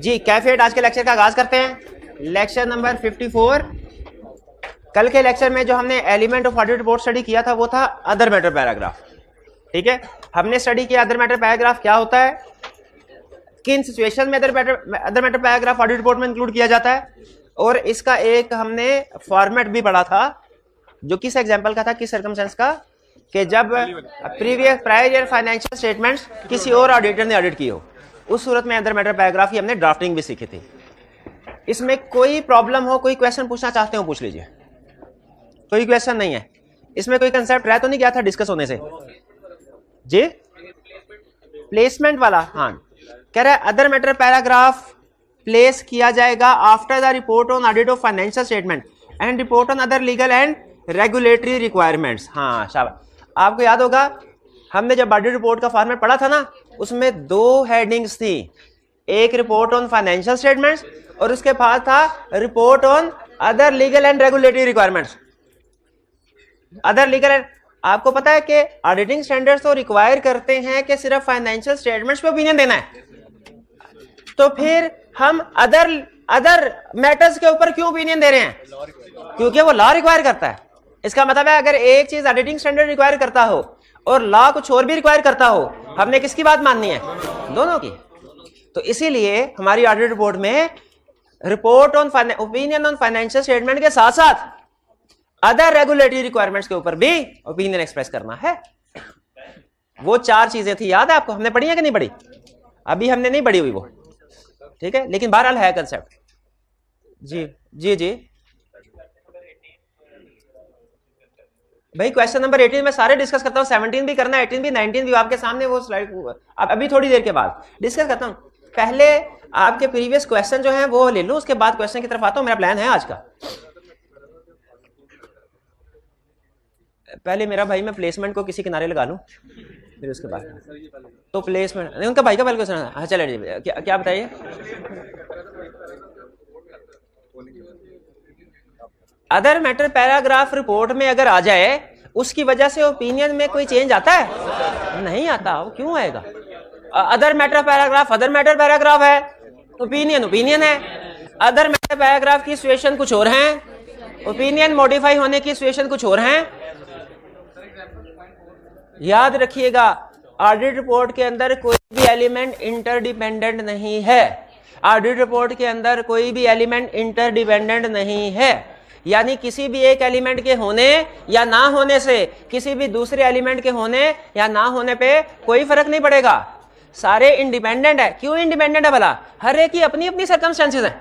जी कैफेट आज के लेक्चर का आगाज करते हैं। Lecture number 54। कल के लेक्चर में जो हमने element of audit report study किया था वो था अदर मैटर पैराग्राफ। ठीक है, हमने स्टडी किया अदर मैटर पैराग्राफ क्या होता है, किन सिचुएशन में other matter paragraph audit report में इंक्लूड किया जाता है, और इसका एक हमने फॉर्मेट भी पढ़ा था जो किस एग्जांपल का था, किस सर्कमस्टेंस का, कि जब प्रायर ईयर फाइनेंशियल स्टेटमेंट्स किसी और ऑडिटर ने ऑडिट की हो, उस सूरत में अदर मैटर पैराग्राफ की हमने ड्राफ्टिंग भी सीखी थी। इसमें कोई प्रॉब्लम हो, कोई क्वेश्चन पूछना चाहते हो पूछ लीजिए, कोई क्वेश्चन नहीं है। इसमें कोई कंसेप्ट रह तो नहीं गया था डिस्कस होने से जी? प्लेसमेंट वाला, हाँ, कह रहा है अदर मैटर पैराग्राफ प्लेस किया जाएगा after the report on audit of financial statement and report on other legal and regulatory requirements. हाँ शाबाश, आपको याद होगा हमने जब ऑडिट रिपोर्ट का फॉर्मेट पढ़ा था ना, उसमें दो हेडिंग्स थी, एक रिपोर्ट ऑन फाइनेंशियल स्टेटमेंट्स और उसके बाद था report on other legal and regulatory requirements. Other legal and, आपको पता है कि ऑडिटिंग स्टैंडर्ड्स तो रिक्वायर करते हैं कि सिर्फ फाइनेंशियल स्टेटमेंट्स पे ओपिनियन देना है, तो फिर हम अदर मैटर्स के ऊपर क्यों ओपिनियन दे रहे हैं? क्योंकि वो लॉ रिक्वायर करता है। इसका मतलब है अगर एक चीज ऑडिटिंग स्टैंडर्ड रिक्वायर करता हो और लॉ कुछ और भी रिक्वायर करता हो, हमने किसकी बात माननी है? दोनों की। तो इसीलिए हमारी ऑडिट रिपोर्ट में report on opinion on financial statement के साथ साथ अदर रेगुलेटरी रिक्वायरमेंट्स के ऊपर भी ओपिनियन एक्सप्रेस करना है। वो चार चीजें थी, याद है आपको? हमने पढ़ी है कि नहीं पढ़ी? अभी हमने नहीं पढ़ी हुई वो, ठीक है, लेकिन बहरहाल है कंसेप्ट। जी जी जी भाई, क्वेश्चन नंबर 18 में सारे डिस्कस करता हूँ, 17 भी करना है, 18 भी, 19 भी, आपके सामने वो स्लाइड अभी थोड़ी देर के बाद डिस्कस करता हूँ। पहले आपके प्रीवियस क्वेश्चन जो हैं वो ले लूँ, उसके बाद क्वेश्चन की तरफ आता हूँ। मेरा प्लान है आज का, पहले मेरा भाई मैं प्लेसमेंट को किसी किनारे लगा लूँ, फिर उसके बाद तो प्लेसमेंट नहीं, उनका भाई का पहले क्वेश्चन। हाँ चलिए, क्या बताइए? अदर मैटर पैराग्राफ रिपोर्ट में अगर आ जाए, उसकी वजह से ओपिनियन में कोई चेंज आता है? नहीं आता। वो क्यों आएगा? Other matter paragraph other matter paragraph है, ओपिनियन ओपिनियन है। अदर मैटर पैराग्राफ की सिचुएशन कुछ और है, ओपिनियन मॉडिफाई होने की सिचुएशन कुछ और है। याद रखिएगा, ऑडिट रिपोर्ट के अंदर कोई भी एलिमेंट इंटरडिपेंडेंट नहीं है। ऑडिट रिपोर्ट के अंदर कोई भी एलिमेंट इंटरडिपेंडेंट नहीं है, यानी किसी भी एक एलिमेंट के होने या ना होने से किसी भी दूसरे एलिमेंट के होने या ना होने पे कोई फर्क नहीं पड़ेगा, सारे इंडिपेंडेंट है। क्यों इंडिपेंडेंट है भला? हर एक की अपनी अपनी सर्कमस्टेंसेस हैं,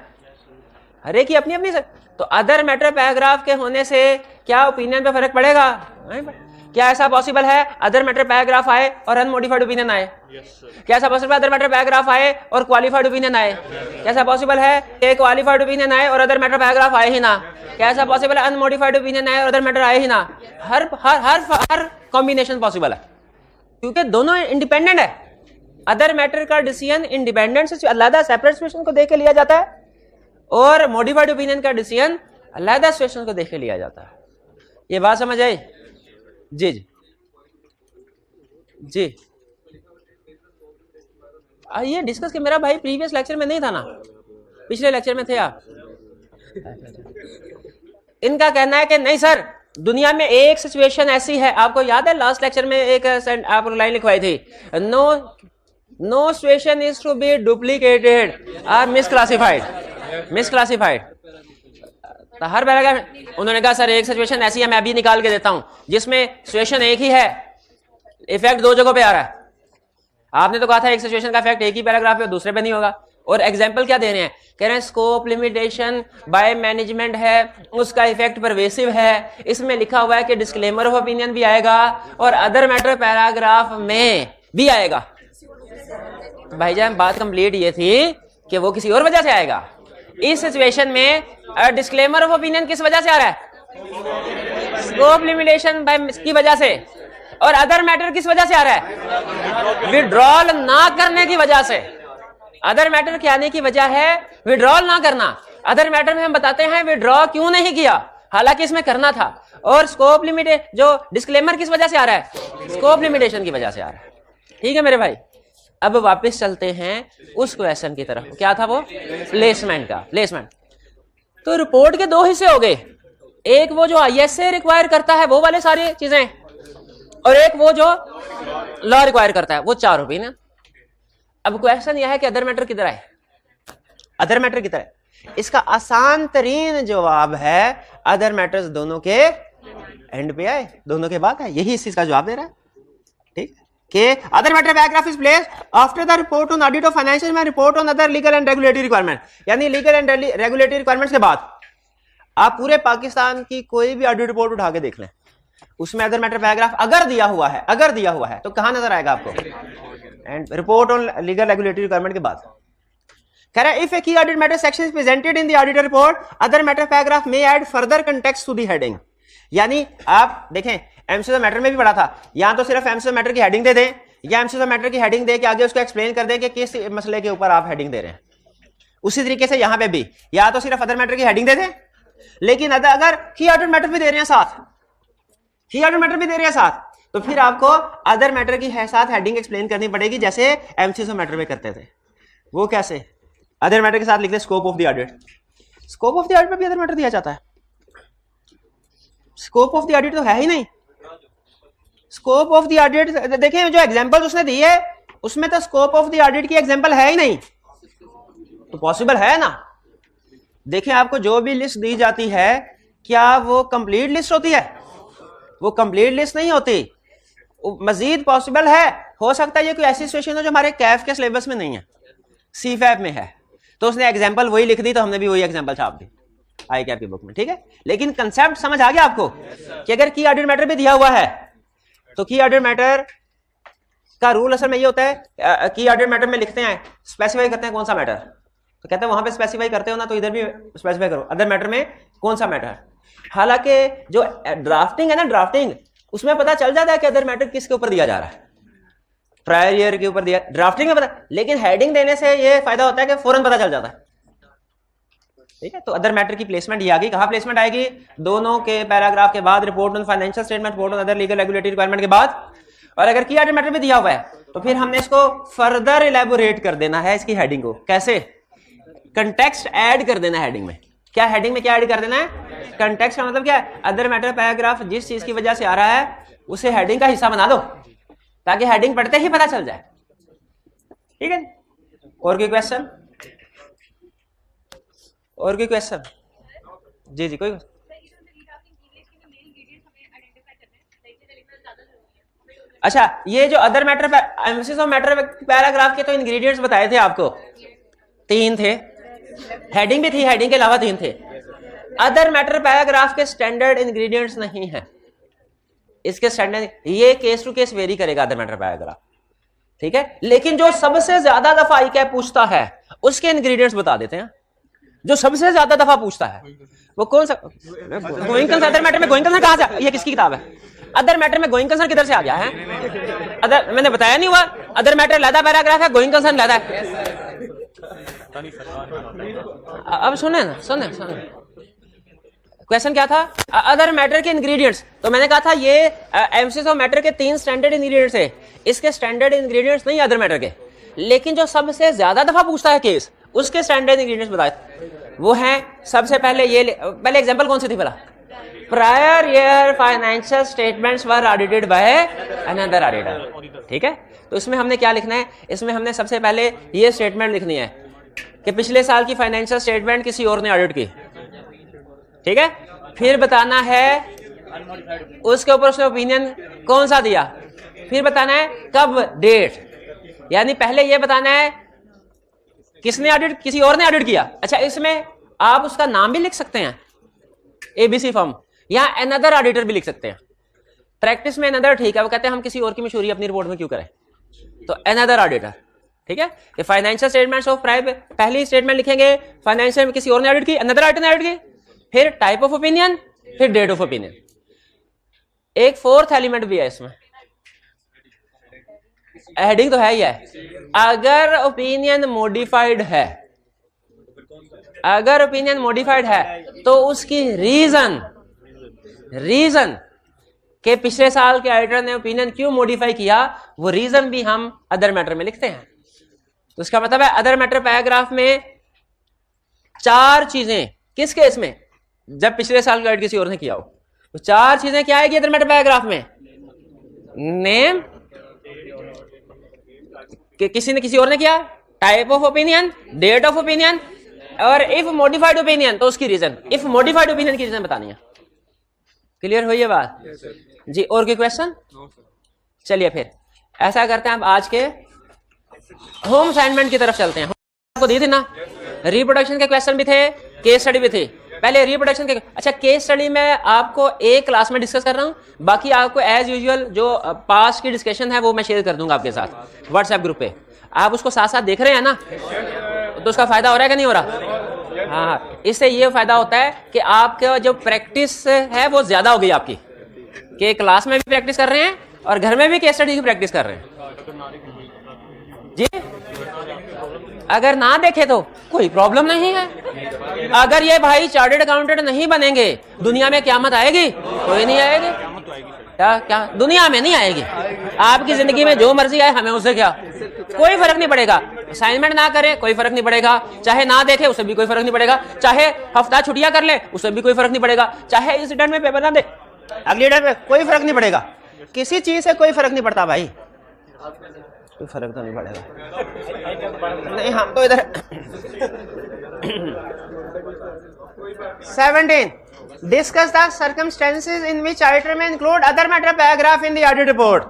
हर एक की अपनी अपनी। तो अदर मैटर पैराग्राफ के होने से क्या ओपिनियन पे फर्क पड़ेगा? नहीं। क्या ऐसा पॉसिबल है अदर मैटर पैराग्राफ आए और अनमोडिफाइड ओपिनियन आए? क्या ऐसा पॉसिबल है अदर मैटर पैराग्राफ आए और क्वालिफाइड ओपिनियन आए? कैसा पॉसिबल है कि क्वालिफाइड ओपिनियन आए और अदर मैटर पैराग्राफ आए ही ना? कैसा पॉसिबल है अनमोडिफाइड ओपिनियन आए और अदर मैटर आए ही ना? हर हर हर हर कॉम्बिनेशन पॉसिबल है, क्योंकि दोनों इंडिपेंडेंट है। अदर मैटर का डिसीजन इंडिपेंडेंट से अलग सेपरेट सिचुएशन को देख के लिया जाता है, और मॉडिफाइड ओपिनियन का डिसीजन अलग सिचुएशन को देख के लिया जाता है। ये बात समझ आई? जी जी जी, ये डिस्कस कि मेरा भाई प्रीवियस लेक्चर में नहीं था ना, पिछले लेक्चर में थे आप। इनका कहना है कि नहीं सर, दुनिया में एक सिचुएशन ऐसी है, आपको याद है लास्ट लेक्चर में एक आप लाइन लिखवाई थी, no situation is to be duplicated और मिसक्लासिफाइड। तो हर पैराग्राफ उन्होंने कहा सर एक सिचुएशन ऐसी है, मैं अभी निकाल के देता हूं, जिसमें सिचुएशन एक ही है, इफेक्ट दो जगहों पे आ रहा है। आपने तो कहा था एक सिचुएशन का इफेक्ट एक ही पैराग्राफ पे दूसरे पे नहीं होगा। और एग्जांपल क्या दे रहे हैं? कह रहे हैं स्कोप लिमिटेशन बाय मैनेजमेंट है, उसका इफेक्ट परवेसिव है। इसमें लिखा हुआ है कि डिस्क्लेमर ऑफ ओपिनियन भी आएगा और अदर मैटर पैराग्राफ में भी आएगा। भाईजान बात कंप्लीट ये थी कि वो किसी और वजह से आएगा। इस सिचुएशन में डिस्क्लेमर ऑफ ओपिनियन किस वजह से आ रहा है? स्कोप लिमिटेशन बाय की वजह से। और अदर मैटर किस वजह से आ रहा है? विड्रॉल ना करने की वजह से। अदर मैटर के आने की वजह है विड्रॉल ना करना। अदर मैटर में हम बताते हैं विड्रॉ क्यों नहीं किया, हालांकि इसमें करना था। और स्कोप लिमिटेशन जो डिस्क्लेमर किस वजह से आ रहा है? स्कोप लिमिटेशन की वजह से आ रहा है। ठीक है मेरे भाई, अब वापस चलते हैं उस क्वेश्चन की तरफ, क्या था वो, प्लेसमेंट का। प्लेसमेंट तो रिपोर्ट के दो हिस्से हो गए, एक वो जो आईएसए रिक्वायर करता है वो वाले सारी चीजें, और एक वो जो लॉ रिक्वायर करता है, वो चार हो गई ना। अब क्वेश्चन यह है कि अदर मैटर किधर है, अदर मैटर किधर है? इसका आसान तरीन जवाब है अदर मैटर्स दोनों के एंड पे आए, दोनों के बाद है, यही इस चीज का जवाब दे रहा है। ठीक के other matter paragraph is placed after the report on audit of financial में report on other legal and regulatory requirement, यानी लीगल एंड रेगुलेटरी रिक्वायरमेंट्स के बाद आप पूरे पाकिस्तान की कोई भी ऑडिट रिपोर्ट उठा के देख लें, उसमें अदर मैटर पैराग्राफ अगर दिया हुआ है, अगर दिया हुआ है तो कहां नजर आएगा आपको, and report on legal regulatory requirement के बाद। कह रहा है if a key audit matter section is presented in the auditor report other matter paragraph may add further context to the heading. यानी आप देखें एमसीक्यू मैटर में भी पढ़ा था, या तो सिर्फ एमसीक्यू मैटर की हेडिंग दे दें, या एमसीक्यू मैटर की हेडिंग दे के आगे उसको एक्सप्लेन कर दें कि किस मसले के ऊपर आप हेडिंग दे रहे हैं। उसी तरीके से यहां पे भी या तो सिर्फ अदर मैटर की हेडिंग दे दें, लेकिन अगर की ऑडिट मैटर भी दे रहे हैं साथ, की ऑडिट मैटर भी दे रहे हैं साथ, तो फिर आपको अदर मैटर की साथ हेडिंग एक्सप्लेन करनी पड़ेगी जैसे एमसीक्यू मैटर में करते थे। वो कैसे? अदर मैटर के साथ लिखते scope of the audit, scope of the audit में भी अदर मैटर दिया जाता है। स्कोप ऑफ द ऑडिट तो है ही नहीं, स्कोप ऑफ द ऑडिट देखें जो एग्जांपल उसने दी है उसमें तो स्कोप ऑफ द ऑडिट की एग्जांपल है ही नहीं, तो पॉसिबल है ना। देखें आपको जो भी लिस्ट दी जाती है क्या वो कंप्लीट लिस्ट होती है? वो कंप्लीट लिस्ट नहीं होती, मजीद पॉसिबल है, हो सकता है ये कोई ऐसी सिचुएशन हो जो हमारे कैफ के सिलेबस में नहीं है, सीफैप में है, तो उसने एग्जांपल वही लिख दी तो हमने भी वही एग्जांपल छाप दी आई कैप की बुक में। ठीक है, लेकिन कंसेप्ट समझ आ गया आपको कि अगर की ऑडिट मैटर भी दिया हुआ है तो की ऑडिट मैटर का रूल असल में ये होता है, की ऑडिट मैटर में लिखते हैं स्पेसिफाई करते हैं कौन सा मैटर, तो कहते हैं वहां पे स्पेसिफाई करते हो ना तो इधर भी स्पेसिफाई करो अदर मैटर में कौन सा मैटर। हालांकि जो ड्राफ्टिंग है ना, ड्राफ्टिंग उसमें पता चल जाता है कि अदर मैटर किसके ऊपर दिया जा रहा है, प्रायर ईयर के ऊपर दिया, ड्राफ्टिंग में पता, लेकिन हेडिंग देने से ये फायदा होता है कि फौरन पता चल जाता है। ठीक है, तो अदर मैटर की प्लेसमेंट ये आ गई, कहां प्लेसमेंट आएगी, दोनों के पैराग्राफ के बाद, report on financial statement, report on other legal regulatory requirement के बाद। और अगर की ऑडिट मैटर भी दिया हुआ है तो फिर हमने इसको फर्दर इलेबोरेट कर देना है, इसकी हेडिंग को कैसे, कंटेक्स्ट ऐड कर देना हेडिंग में। क्या हेडिंग में क्या ऐड कर देना है? कंटेक्स्ट का मतलब क्या है, अदर मैटर पैराग्राफ जिस चीज की वजह से आ रहा है उसे हेडिंग का हिस्सा बना दो ताकि हेडिंग पढ़ते ही पता चल जाए। ठीक है, और कोई क्वेश्चन, और कोई क्वेश्चन? जी जी कोई, अच्छा ये जो other matter emphasis of matter paragraph के तो इंग्रेडिएंट्स बताए थे आपको, 3 थे, हेडिंग भी थी, हेडिंग के अलावा 3 थे। अदर मैटर पैराग्राफ के स्टैंडर्ड इंग्रेडिएंट्स नहीं है, इसके स्टैंडर्ड ये केस टू केस वेरी करेगा अदर मैटर पैराग्राफ। ठीक है, लेकिन जो सबसे ज्यादा दफा आई क्या पूछता है उसके इंग्रेडिएंट्स बता देते हैं। जो सबसे ज्यादा दफा पूछता है वो कौन सा, गोइंग कंसर्न, अदर मैटर में गोइंग कंसर्न कहां से, ये किसकी किताब है? अदर मैटर में गोइंग कंसर्न किधर से आ गया है? अदर मैंने बताया नहीं हुआ, अदर मैटर लैदा पैराग्राफ है, गोइंग कंसर्न लैदा है। अब सुने ना, सुने क्वेश्चन क्या था, अदर मैटर के इंग्रेडिएंट्स, तो मैंने कहा था ये एम्फेसिस ऑफ मैटर के 3 स्टैंडर्ड इंग्रेडिएंट्स है, इसके स्टैंडर्ड इंग्रेडिएंट्स नहीं अदर मैटर के, लेकिन जो सबसे ज्यादा दफा पूछता है केस उसके स्टैंडर्ड इंग्रेडिएंट्स बताए। वो हैं सबसे पहले ये, पहले एग्जांपल कौन सी थी भला, prior year financial statements were audited by another auditor. ठीक है, तो इसमें हमने क्या लिखना है, इसमें हमने सबसे पहले ये स्टेटमेंट लिखनी है कि पिछले साल की फाइनेंशियल स्टेटमेंट किसी और ने ऑडिट की। ठीक है, फिर बताना है उसके ऊपर उसने ओपिनियन कौन सा दिया, फिर बताना है कब, डेट, यानी पहले ये बताना है किसने ऑडिट, किसी और ने ऑडिट किया। अच्छा, इसमें आप उसका नाम भी लिख सकते हैं, एबीसी फर्म, या अनदर ऑडिटर भी लिख सकते हैं। प्रैक्टिस में अनदर ठीक है, वो कहते हैं हम किसी और की मशहूरी अपनी रिपोर्ट में क्यों करें, तो अनदर ऑडिटर। ठीक है, ये फाइनेंशियल स्टेटमेंट्स ऑफ प्राइवेट, पहली स्टेटमेंट लिखेंगे फाइनेंशियल में किसी और ने ऑडिट की, अनदर ऑडिटर ने ऑडिट की, फिर टाइप ऑफ ओपिनियन, फिर डेट ऑफ ओपिनियन। एक 4th एलिमेंट भी है इसमें, हेडिंग तो है ही है, अगर ओपिनियन मॉडिफाइड है, अगर ओपिनियन मॉडिफाइड है तो उसकी रीजन कि पिछले साल के ऑडिटर ने ओपिनियन क्यों मॉडिफाई किया, वो रीजन भी हम अदर मैटर में लिखते हैं। तो इसका मतलब है अदर मैटर पैराग्राफ में 4 चीजें, किस केस में, जब पिछले साल का ऑडिट किसी और ने किया हो, तो 4 चीजें क्या आएगी अदर मैटर पैराग्राफ में? नेम, कि किसी ने किसी और ने किया, type of opinion, date of opinion, और इफ मॉडिफाइड ओपिनियन तो उसकी रीजन, इफ मॉडिफाइड ओपिनियन की रीजन बतानी है। क्लियर हुई है बात? जी, और कोई क्वेश्चन? चलिए फिर ऐसा करते हैं, अब आज के होम असाइनमेंट की तरफ चलते हैं। आपको दी थी ना, रिप्रोडक्शन के क्वेश्चन भी थे, केस स्टडी भी थी। पहले रिप्रोडक्शन के, अच्छा केस स्टडी मैं आपको एक क्लास में डिस्कस कर रहा हूँ, बाकी आपको एज यूजुअल जो पास्ट की डिस्कशन है वो मैं शेयर कर दूंगा आपके साथ व्हाट्सएप ग्रुप पे। आप उसको साथ साथ देख रहे हैं ना, तो उसका फायदा हो रहा है कि नहीं हो रहा? हाँ, इससे ये फायदा होता है कि आपका जो प्रैक्टिस है वो ज्यादा हो गई आपकी, कि क्लास में भी प्रैक्टिस कर रहे हैं और घर में भी केस स्टडी की प्रैक्टिस कर रहे हैं। जी, अगर ना देखे तो कोई प्रॉब्लम नहीं है। अगर ये भाई चार्टर्ड अकाउंटेंट नहीं बनेंगे, दुनिया में क़यामत आएगी? कोई नहीं आएगी। क्या दुनिया में नहीं आएगी। आपकी जिंदगी में जो मर्जी आए, हमें उससे क्या, कोई फर्क नहीं पड़ेगा। असाइनमेंट ना करे कोई फर्क नहीं पड़ेगा, चाहे ना देखे उससे भी कोई फर्क नहीं पड़ेगा, चाहे हफ्ता छुट्टियां कर ले उससे भी कोई फर्क नहीं पड़ेगा, चाहे इस रिटर्न में पेपर ना दे अगले रिटर्न में कोई फर्क नहीं पड़ेगा। किसी चीज से कोई फर्क नहीं पड़ता भाई, कोई फर्क तो नहीं पड़ेगा। नहीं, हम तो इधर 17 discuss the circumstances in which auditor may include other matter paragraph in the audit report.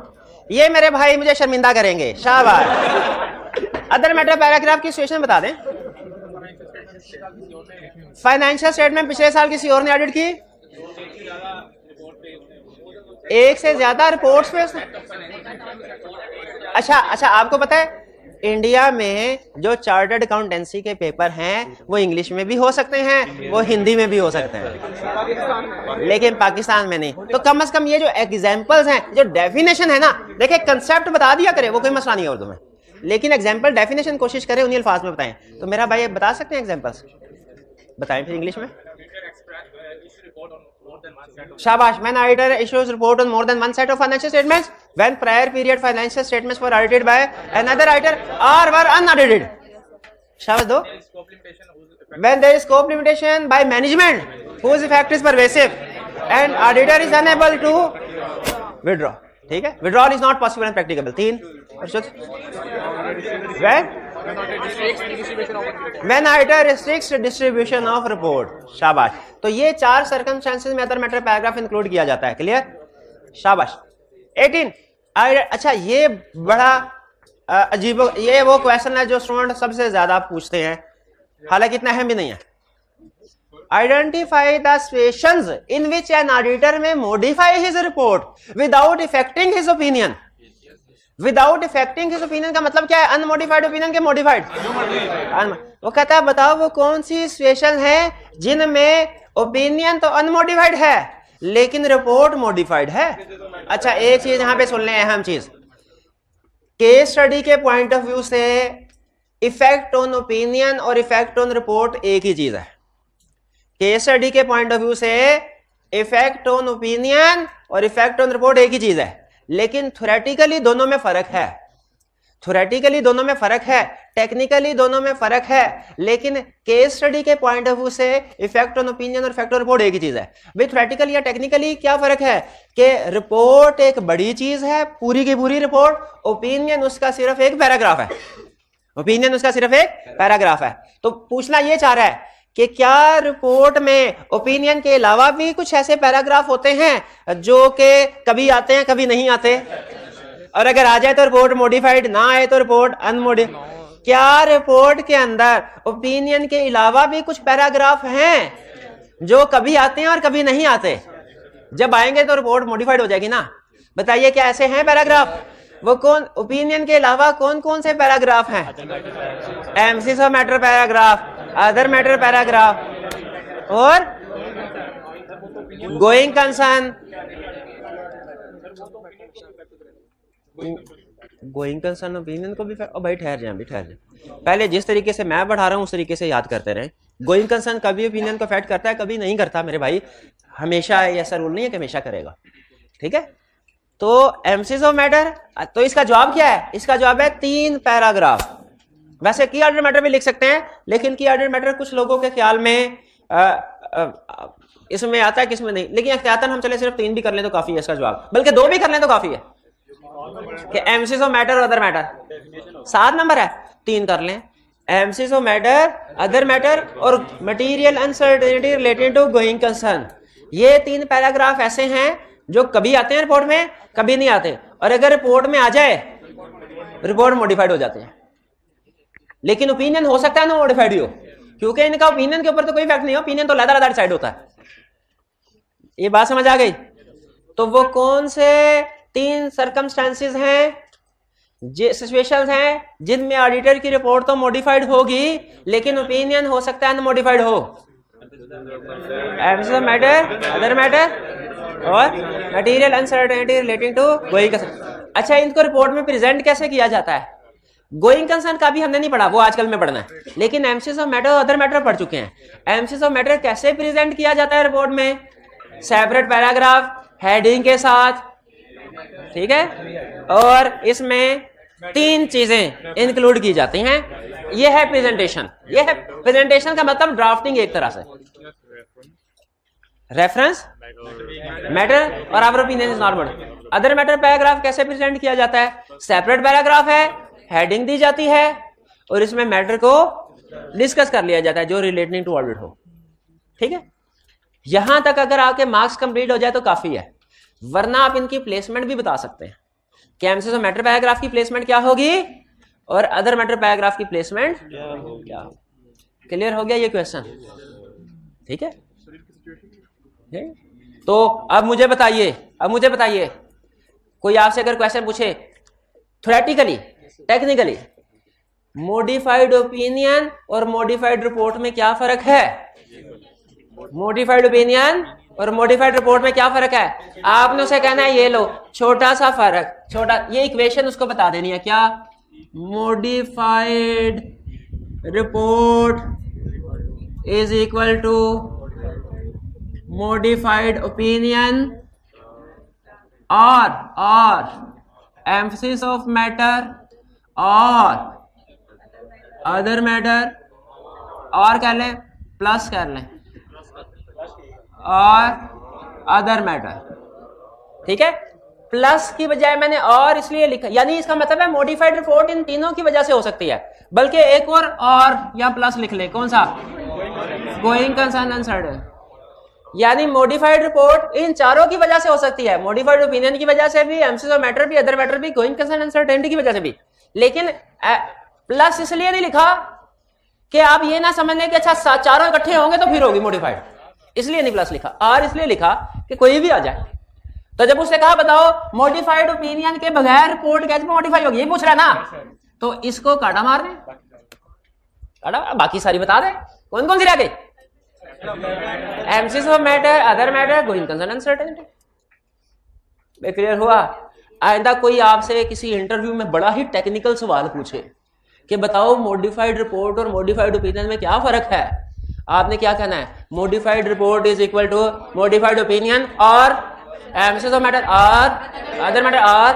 ये मेरे भाई मुझे शर्मिंदा करेंगे, शाबाश। अदर मैटर पैराग्राफ की सिचुएशन बता दें। फाइनेंशियल स्टेटमेंट पिछले साल किसी और ने ऑडिट की, एक से ज्यादा रिपोर्ट्स पे। अच्छा, आपको पता है इंडिया में जो चार्टर्ड अकाउंटेंसी के पेपर हैं वो इंग्लिश में भी हो सकते हैं, वो हिंदी में भी हो सकते हैं, लेकिन पाकिस्तान में नहीं। तो कम से कम ये जो एग्जांपल्स हैं, जो डेफिनेशन है ना, देखिए कंसेप्ट बता दिया करे, वो कोई मसला नहीं है उर्दू में, लेकिन एग्जांपल डेफिनेशन कोशिश करें उन्हीं अल्फाज में बताएं। तो मेरा भाई बता सकते हैं एग्जांपल्स, बताएं फिर इंग्लिश में। शाबाश। When auditor issues report on more than one set of financial statements, when prior period financial statements were audited by another auditor or were unaudited. शाबाश दो। When there is scope limitation by management whose effect is pervasive and auditor is unable to withdraw. ठीक है, withdrawal is not possible and practicable. 3 When auditor restricts distribution of report. शाबाश। तो ये 4 circumstances में other matter paragraph include किया जाता है। Clear? शाबाश। 18 अच्छा, ये बड़ा अजीब, ये वो क्वेश्चन है जो स्टूडेंट सबसे ज्यादा पूछते हैं, हालांकि इतना अहम भी नहीं है। Identify the situations in which an auditor may modify his report without affecting his opinion. Without affecting his opinion का मतलब क्या है? अनमोडिफाइड ओपिनियन के मॉडिफाइड। वो कहता है बताओ वो कौन सी सिचुएशन है जिनमें ओपिनियन तो अनमोडिफाइड है लेकिन रिपोर्ट मॉडिफाइड है। अच्छा, एक चीज यहां पे सुन लें, अहम चीज, केस स्टडी के पॉइंट ऑफ व्यू से इफेक्ट ऑन ओपिनियन और इफेक्ट ऑन रिपोर्ट एक ही चीज है। केस स्टडी के पॉइंट ऑफ व्यू से इफेक्ट ऑन ओपिनियन और इफेक्ट ऑन रिपोर्ट एक ही चीज है, लेकिन थ्योरेटिकली दोनों में फर्क है। थ्योरेटिकली दोनों में फर्क है, टेक्निकली दोनों में फर्क है, लेकिन केस स्टडी के पॉइंट ऑफ व्यू से इफेक्ट ऑन ओपिनियन और इफेक्ट ऑन रिपोर्ट एक ही चीज है। भाई थ्योरेटिकली या टेक्निकली क्या फर्क है कि रिपोर्ट एक बड़ी चीज है, पूरी की पूरी रिपोर्ट, ओपिनियन उसका सिर्फ एक पैराग्राफ है। ओपिनियन उसका सिर्फ एक पैराग्राफ है। तो पूछना यह चाह रहा है कि क्या रिपोर्ट में ओपिनियन के अलावा भी कुछ ऐसे पैराग्राफ होते हैं जो कि कभी आते हैं कभी नहीं आते, और अगर आ जाए तो रिपोर्ट मॉडिफाइड, ना आए तो रिपोर्ट अनमोडिफाइड। क्या रिपोर्ट के अंदर ओपिनियन के अलावा भी कुछ पैराग्राफ हैं जो कभी आते हैं और कभी नहीं आते? जब आएंगे तो रिपोर्ट मॉडिफाइड हो जाएगी ना। बताइए क्या ऐसे हैं पैराग्राफ? वो कौन, ओपिनियन के अलावा कौन कौन से पैराग्राफ हैं? Emphasis of matter paragraph, other matter paragraph और going concern. Going concern opinion को भी भाई ठहर जाए, पहले जिस तरीके से मैं बढ़ा रहा हूं उस तरीके से याद करते रहे। गोइंग कंसर्न कभी ओपिनियन को अफेक्ट करता है, कभी नहीं करता मेरे भाई। हमेशा ऐसा रूल नहीं है कि हमेशा करेगा। ठीक है, तो एमसीज ऑफ मैटर, तो इसका जवाब क्या है? इसका जवाब है 3 पैराग्राफ। वैसे की ऑर्डर मैटर भी लिख सकते हैं, लेकिन की ऑर्डर मैटर कुछ लोगों के ख्याल में इसमें आता है, किसमें नहीं, लेकिन एहतियातन हम चले सिर्फ 3 भी कर लें तो काफी है इसका जवाब, बल्कि 2 भी कर लें तो काफी है कि एमसीज ऑफ मैटर और अदर मैटर। 7 नंबर है, 3 कर लें, emphasis of matter, other matter और material uncertainty related to going concern. ये 3 पैराग्राफ ऐसे हैं जो कभी आते हैं रिपोर्ट में, कभी नहीं आते, और अगर रिपोर्ट में आ जाए रिपोर्ट मॉडिफाइड हो जाते हैं, लेकिन ओपिनियन हो सकता है ना मॉडिफाइड हो, क्योंकि इनका ओपिनियन के ऊपर तो कोई इफेक्ट नहीं हो, ओपिनियन तो अलग-अलग डिसाइड होता है। ये बात समझ आ गई? तो वो कौन से 3 सर्कमस्टेंसेस हैं, सिचुएशंस हैं जिनमें ऑडिटर की रिपोर्ट तो मॉडिफाइड होगी लेकिन ओपिनियन हो सकता है अनमॉडिफाइड हो? Emphasis of matter, other matter और material uncertainty relating to going concern. अच्छा, इनको रिपोर्ट में प्रेजेंट कैसे किया जाता है? गोइंग कंसर्न का भी हमने नहीं पढ़ा, वो आजकल में पढ़ना है, लेकिन एमसीज ऑफ मैटर और अदर मैटर पढ़ चुके हैं। एमसीज ऑफ मैटर कैसे प्रेजेंट किया जाता है रिपोर्ट में? सेपरेट पैराग्राफ, हेडिंग के साथ, ठीक है, और इसमें 3 चीजें इंक्लूड की जाती हैं। ये है प्रेजेंटेशन। ये है प्रेजेंटेशन का मतलब ड्राफ्टिंग एक तरह से, रेफरेंस, मैटर और our opinion is normal. Other matter paragraph कैसे प्रेजेंट किया जाता है? सेपरेट पैराग्राफ है, हेडिंग दी जाती है और इसमें मैटर को डिस्कस कर लिया जाता है जो रिलेटिंग टू ऑडिट हो, ठीक है। यहां तक अगर आपके मार्क्स कंप्लीट हो जाए तो काफी है, वरना आप इनकी प्लेसमेंट भी बता सकते हैं कि एमसीज ऑफ मैटर पैराग्राफ की प्लेसमेंट क्या होगी और अदर मैटर पैराग्राफ की प्लेसमेंट क्या होगी। क्लियर हो गया ये क्वेश्चन? ठीक है, तो अब मुझे बताइए कोई आपसे अगर क्वेश्चन पूछे थ्योरेटिकली, टेक्निकली, मॉडिफाइड ओपिनियन और मॉडिफाइड रिपोर्ट में क्या फर्क है? मॉडिफाइड ओपिनियन और मॉडिफाइड रिपोर्ट में क्या फर्क है? आपने उसे कहना है ये लो छोटा सा फर्क, छोटा, ये इक्वेशन उसको बता देनी है, क्या? Modified report is equal to modified opinion और एम्फसिस ऑफ मैटर और अदर मैटर, और कर लें प्लस कर लें और अदर मैटर, ठीक है। प्लस की बजाय मैंने और इसलिए लिखा, यानी इसका मतलब है मॉडिफाइड रिपोर्ट इन तीनों की वजह से हो सकती है, बल्कि एक और या प्लस लिख ले, कौन सा? गोइंग कंसर्न अनसर्टेन, यानी मॉडिफाइड रिपोर्ट इन चारों की वजह से हो सकती है, मॉडिफाइड ओपिनियन की वजह से भी, एम्फसिस ऑफ मैटर भी, अदर मैटर भी, गोइंग कंसर्न अनसर्टेनिटी की वजह से भी। लेकिन प्लस इसलिए नहीं लिखा कि आप ये ना समझ लें कि अच्छा चारों इकट्ठे होंगे तो फिर होगी मॉडिफाइड, इसलिए नहीं प्लस लिखा। और इसलिए लिखा कि कोई भी आ जाए। तो जब उसने कहा बताओ मॉडिफाइड ओपिनियन के बगैर रिपोर्ट कैसे मॉडिफाई होगी, ये पूछ रहा ना, तो इसको काटा मार दे, काटा, बाकी सारी बता दे कौन कौन सी रह गई? Emphasis of matter, other matter, going concern uncertainty. Clear हुआ? आइंदा कोई आपसे किसी इंटरव्यू में बड़ा ही टेक्निकल सवाल पूछे कि बताओ मॉडिफाइड रिपोर्ट और मॉडिफाइड ओपिनियन में क्या फर्क है, आपने क्या कहना है? Modified report is equal to modified opinion और एम्फसिस ऑफ मैटर और अदर मैटर और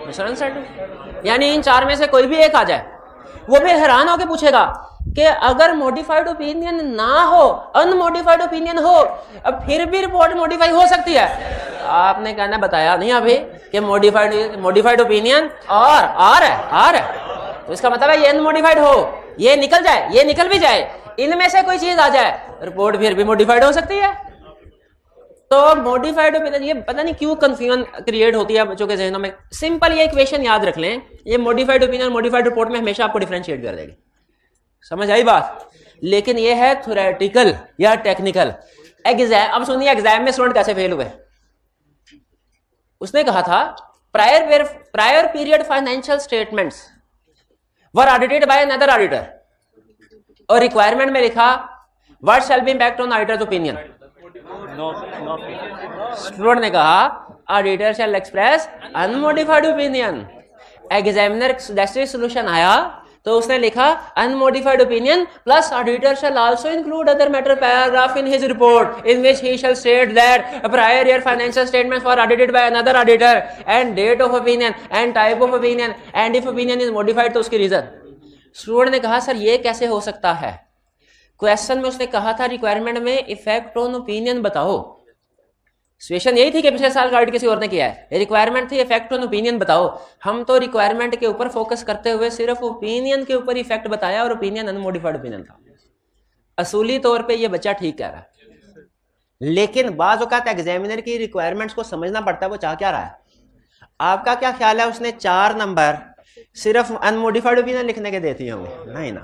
अनसर्टेनिटी, यानी इन चार में से कोई भी एक आ जाए। वो फिर हैरान होकर पूछेगा कि अगर मॉडिफाइड ओपिनियन ना हो, अनमॉडिफाइड ओपिनियन हो, अब फिर भी रिपोर्ट मॉडिफाई हो सकती है। आपने कहना बताया नहीं अभी कि मॉडिफाइड ओपिनियन और है, तो इसका मतलब है ये अनमॉडिफाइड हो, ये निकल जाए, ये निकल भी जाए, इनमें से कोई चीज आ जाए, रिपोर्ट फिर भी मॉडिफाइड हो सकती है। तो मॉडिफाइड ओपिनियन, ये पता नहीं क्यों कंफ्यूजन क्रिएट होती है बच्चों के जहनों में। सिंपल ये इक्वेशन याद रख लें, ये मॉडिफाइड ओपिनियन मॉडिफाइड रिपोर्ट में हमेशा आपको डिफरेंशिएट कर देगी। समझ आई बात? लेकिन ये है थ्योरेटिकल या टेक्निकल। एग्जाम, अब सुनिए एग्जाम में स्टूडेंट कैसे फेल हुए। उसने कहा था prior period financial statements were audited by another auditor, और रिक्वायरमेंट में लिखा what shall be impact on auditor's opinion. Student ने कहा auditor shall express unmodified opinion. Examiner solution आया तो उसने लिखा unmodified opinion plus auditor shall also include other matter paragraph in his report in which he shall state that prior year financial statement for audited by another auditor and date of opinion and type of opinion and if opinion is modified तो उसकी reason. Student ने कहा sir ये कैसे हो सकता है? Question में उसने कहा था रिक्वायरमेंट में इफेक्ट ऑन ओपिनियन बताओ। सिचुएशन यही थी कि पिछले साल का ऑडिट किसी और ने किया है, रिक्वायरमेंट थी इफेक्ट ऑन ओपिनियन बताओ। हम तो रिक्वायरमेंट के ऊपर फोकस करते हुए सिर्फ ओपिनियन के ऊपर इफेक्ट बताया और ओपिनियन अनमोडिफाइड ओपिनियन था। असूली तौर पे ये बच्चा ठीक कह रहा है, लेकिन बाज़ औक़ात एग्जामिनर की रिक्वायरमेंट्स को समझना पड़ता है वो चाह क्या रहा है। आपका क्या ख्याल है उसने 4 नंबर सिर्फ अनमोडिफाइड ओपिनियन लिखने के देती होंगे? नहीं ना।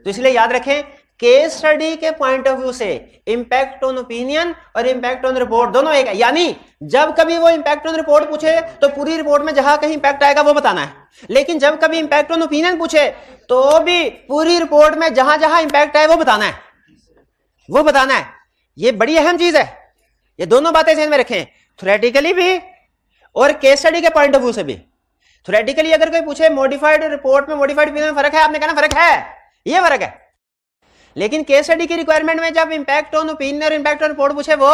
तो इसलिए याद रखें केस स्टडी के पॉइंट ऑफ व्यू से इंपैक्ट ऑन ओपिनियन और इंपैक्ट ऑन रिपोर्ट दोनों एक है। यानी जब कभी वो इंपैक्ट ऑन रिपोर्ट पूछे तो पूरी रिपोर्ट में जहां कहीं इंपैक्ट आएगा वो बताना है, लेकिन जब कभी इंपैक्ट ऑन ओपिनियन पूछे तो भी पूरी रिपोर्ट में जहां जहां इंपैक्ट आए वो बताना है, वो बताना है। ये बड़ी अहम चीज है, ये दोनों बातें ध्यान में रखें, थ्योरेटिकली भी और केस स्टडी के पॉइंट ऑफ व्यू से भी। थ्योरेटिकली अगर कोई पूछे मॉडिफाइड रिपोर्ट में मॉडिफाइड ओपिनियन में फर्क है, आपने कहना फर्क है, ये फर्क है। लेकिन केस स्टडी की रिक्वायरमेंट में जब इंपैक्ट ऑन ओपिनियन और इंपैक्ट ऑन रिपोर्ट पूछे वो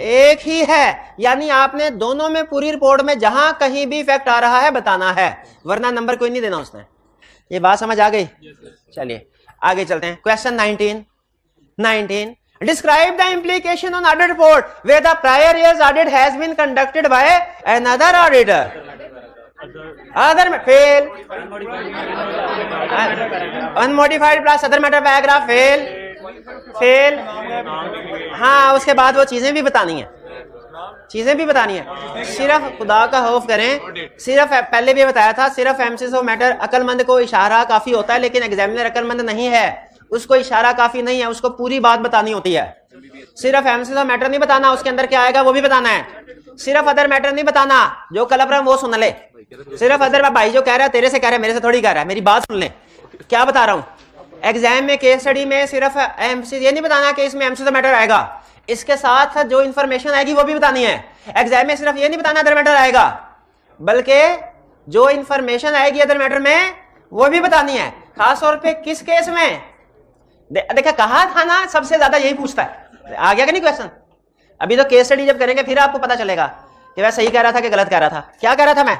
एक ही है, यानी आपने दोनों में पूरी रिपोर्ट में जहां कहीं भी इफेक्ट आ रहा है बताना है, वरना नंबर कोई नहीं देना उसने। ये बात समझ आ गई? चलिए आगे चलते हैं। Question 19 describe the implication on audit report where the prior year's audit has been conducted by another auditor. Other fail. Unmodified plus other matter paragraph fail. हाँ, उसके बाद वो चीजें भी बतानी है, सिर्फ खुदा का खौफ करें। सिर्फ पहले भी बताया था, सिर्फ एमसीज ऑफ मैटर अक्लमंद को इशारा काफी होता है, लेकिन एग्जामिनर अक्लमंद नहीं है, उसको इशारा काफी नहीं है, उसको पूरी बात बतानी होती है। सिर्फ एमसीज ऑफ मैटर नहीं बताना, उसके अंदर क्या आएगा वो भी बताना है। सिर्फ अदर मैटर नहीं बताना, जो कलप रहा वो सुन ले। सिर्फ अदर भाई जो कह रहा है तेरे से कह रहा है, मेरे से थोड़ी कह रहा है, मेरी बात सुन ले क्या बता रहा हूं। एग्जाम में केस स्टडी में सिर्फ एमसीज ये नहीं बताना कि इसमें एमसीज ऑफ मैटर आएगा, इसके साथ जो इंफॉर्मेशन आएगी वो भी बतानी है। एग्जाम में सिर्फ ये नहीं बताना अदर मैटर आएगा, बल्कि जो इंफॉर्मेशन आएगी अदर मैटर में वो भी बतानी है। खास तौर पे किस केस में, देखा कहा था ना सबसे ज्यादा यही पूछता है। आ गया कि नहीं क्वेश्चन? अभी तो केस स्टडी जब करेंगे फिर आपको पता चलेगा कि मैं सही कह रहा था कि गलत कह रहा था। क्या कह रहा था मैं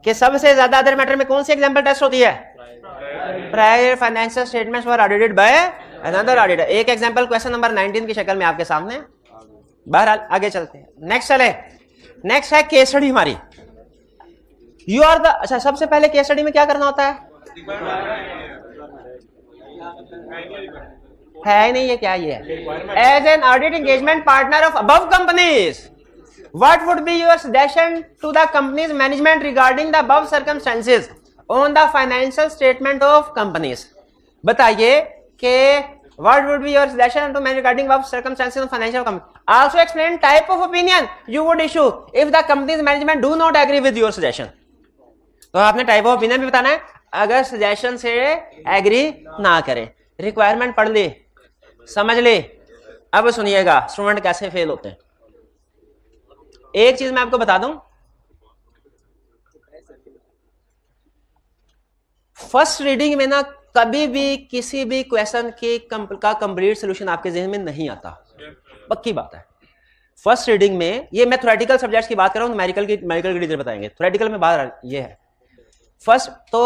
कि सबसे ज्यादा अदर मैटर में कौन सी एग्जाम्पल टेस्ट होती है? Prior financial statements were audited by another auditor. एक एग्जाम्पल क्वेश्चन नंबर 19 की शक्ल में आपके सामने। बहरहाल आगे चलते हैं, नेक्स्ट है केस स्टडी हमारी। यू आर द, अच्छा सबसे पहले केस स्टडी में क्या करना होता है नहीं, ये क्या ये है? As an audit engagement partner of above companies what would be your suggestion to the company's management regarding the above circumstances on the financial statement of companies. बताइए कि what would be your suggestion to manage regarding above circumstances on financial company. Also explain type of opinion you would issue if the company's management do not agree with your suggestion. तो आपने type of opinion भी बताना है अगर suggestion से agree ना करें। Requirement पढ़ ले, समझ ले। अब सुनिएगा स्टूडेंट कैसे फेल होते हैं। एक चीज मैं आपको बता दूं, फर्स्ट रीडिंग में ना कभी भी किसी भी क्वेश्चन का कंप्लीट सोल्यूशन आपके जहन में नहीं आता, पक्की बात है। फर्स्ट रीडिंग में, ये मैं थ्योरेटिकल सब्जेक्ट्स की बात कर रहा हूं, मेडिकल की टीचर बताएंगे, थ्योरेटिकल में बात ये है। फर्स्ट तो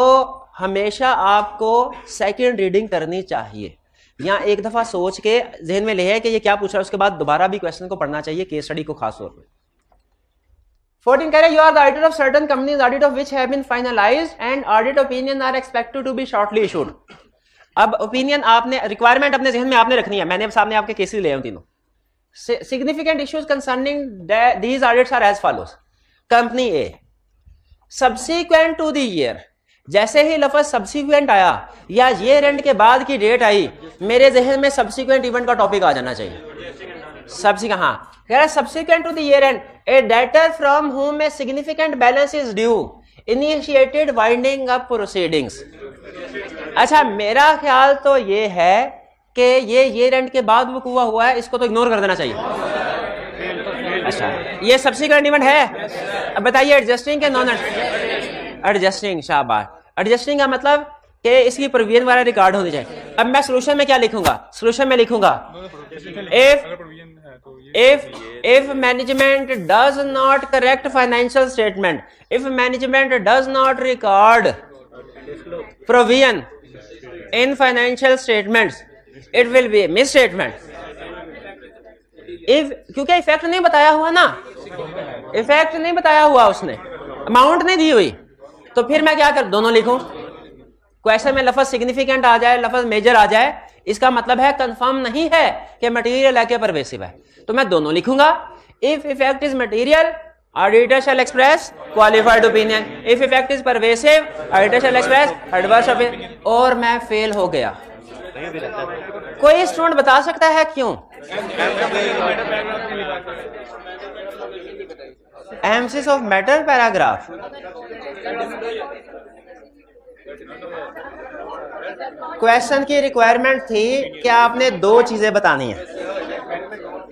हमेशा आपको सेकंड रीडिंग करनी चाहिए, या एक दफा सोच के जहन में ले है कि ये क्या पूछ रहा है, उसके बाद दोबारा भी क्वेश्चन को पढ़ना चाहिए, केस स्टडी को खास तौर पे। 14 कह रहे you are the auditor of certain companies audit of which have been finalised and audit opinion are expected to be shortly issued. अब ओपिनियन आपने, रिक्वायरमेंट अपने जहन में आपने रखनी है, मैंने सामने आपके केसेस ले आए तीनों। Significant issues concerning these audits are as follows. Company A subsequent to the year, जैसे ही लफ्ज सब्सिक्वेंट आया या ईयर एंड के बाद की डेट आई, मेरे जहन में सब्सिक्वेंट इवेंट का टॉपिक आ जाना चाहिए। हाँ, subsequent to the year end a debtor from whom a significant balance is due initiated winding up proceedings। अच्छा, मेरा ख्याल तो ये है कि ये ईयर एंड के बाद वो हुआ है, इसको तो इग्नोर कर देना चाहिए। अच्छा, ये सब्सिक्वेंट इवेंट है। अब बताइए एडजस्टिंग के नॉन एडजस्टिंग। शाबाश। एडजस्टिंग का मतलब कि इसकी प्रोविजन वाला रिकॉर्ड होनी चाहिए। अब मैं सोल्यूशन में क्या लिखूंगा? सोल्यूशन में लिखूंगा if management does not correct financial statement, if management does not record provision in financial statements, it will be a misstatement. if क्योंकि इफेक्ट नहीं बताया हुआ ना, इफेक्ट नहीं बताया हुआ, उसने अमाउंट नहीं दी हुई, तो फिर मैं क्या कर दोनों लिखूं? क्वेश्चन में लफ्ज सिग्निफिकेंट आ जाए, लफ्ज मेजर आ जाए, इसका मतलब है कंफर्म नहीं है कि मटेरियल है कि परवेसिव है, तो मैं दोनों लिखूंगा। If effect is material, auditor shall express qualified opinion, if effect is pervasive, auditor shall express adverse opinion, और मैं फेल हो गया। कोई स्टूडेंट बता सकता है क्यों? Emphasis of matter paragraph, question की रिक्वायरमेंट थी कि आपने दो चीजें बतानी है।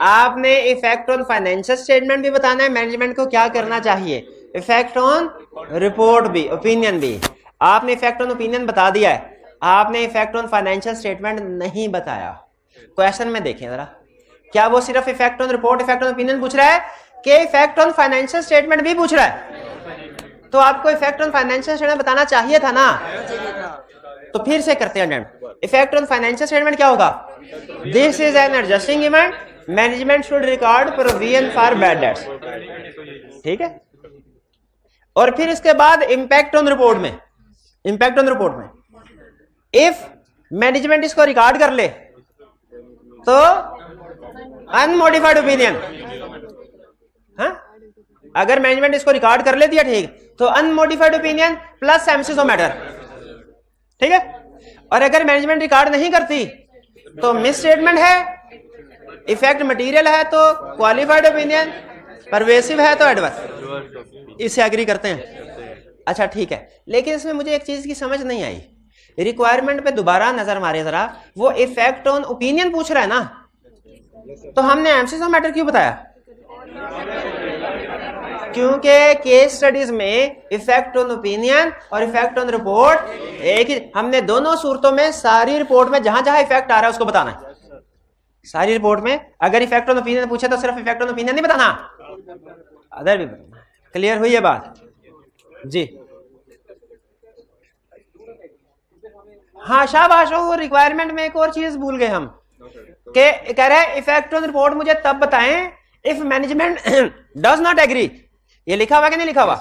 आपने इफेक्ट ऑन फाइनेंशियल स्टेटमेंट भी बताना है, मैनेजमेंट को क्या करना चाहिए, इफेक्ट ऑन रिपोर्ट भी, ओपिनियन भी। आपने इफेक्ट ऑन ओपिनियन बता दिया है, आपने इफेक्ट ऑन फाइनेंशियल स्टेटमेंट नहीं बताया। क्वेश्चन में देखें जरा, क्या वो सिर्फ effect on report, effect on opinion पूछ रहा है कि इफेक्ट ऑन फाइनेंशियल स्टेटमेंट भी पूछ रहा है? तो आपको इफेक्ट ऑन फाइनेंशियल स्टेटमेंट बताना चाहिए था ना। तो फिर से करते हैं। इफेक्ट ऑन फाइनेंशियल स्टेटमेंट क्या होगा? This is an adjusting event, management should record provision for bad debts, ठीक है। और फिर इसके बाद इंपैक्ट ऑन रिपोर्ट में, इंपैक्ट ऑन रिपोर्ट में इफ मैनेजमेंट इसको रिकॉर्ड कर ले तो अनमोडिफाइड ओपिनियन, हाँ, अगर मैनेजमेंट इसको रिकॉर्ड कर ले दिया ठीक, तो unmodified opinion plus emphasis of matter, ठीक है। और अगर मैनेजमेंट रिकॉर्ड नहीं करती तो मिस स्टेटमेंट है, इफेक्ट मटेरियल है तो क्वालिफाइड ओपिनियन, परवेसिव है तो एडवर्स। इससे एग्री करते हैं? अच्छा ठीक है, लेकिन इसमें मुझे एक चीज की समझ नहीं आई। रिक्वायरमेंट पे दोबारा नजर मारे जरा, वो इफेक्ट ऑन ओपिनियन पूछ रहा है ना, तो हमने एम्फसिस ऑफ मैटर क्यों बताया? क्योंकि केस स्टडीज में इफेक्ट ऑन ओपिनियन और इफेक्ट ऑन रिपोर्ट एक ही, हमने दोनों सूरतों में सारी रिपोर्ट में जहां जहां इफेक्ट आ रहा है उसको बताना है। सारी रिपोर्ट में अगर इफेक्ट ऑन ओपिनियन पूछे तो सिर्फ इफेक्ट ऑन ओपिनियन नहीं बताना, अदर भी बताना। क्लियर हुई है बात जी? हाँ शाबाश। वो रिक्वायरमेंट में एक और चीज भूल गए हम, के कह रहे हैं इफेक्ट ऑन रिपोर्ट मुझे तब बताएं if management does not agree. ये लिखा हुआ कि नहीं लिखा हुआ?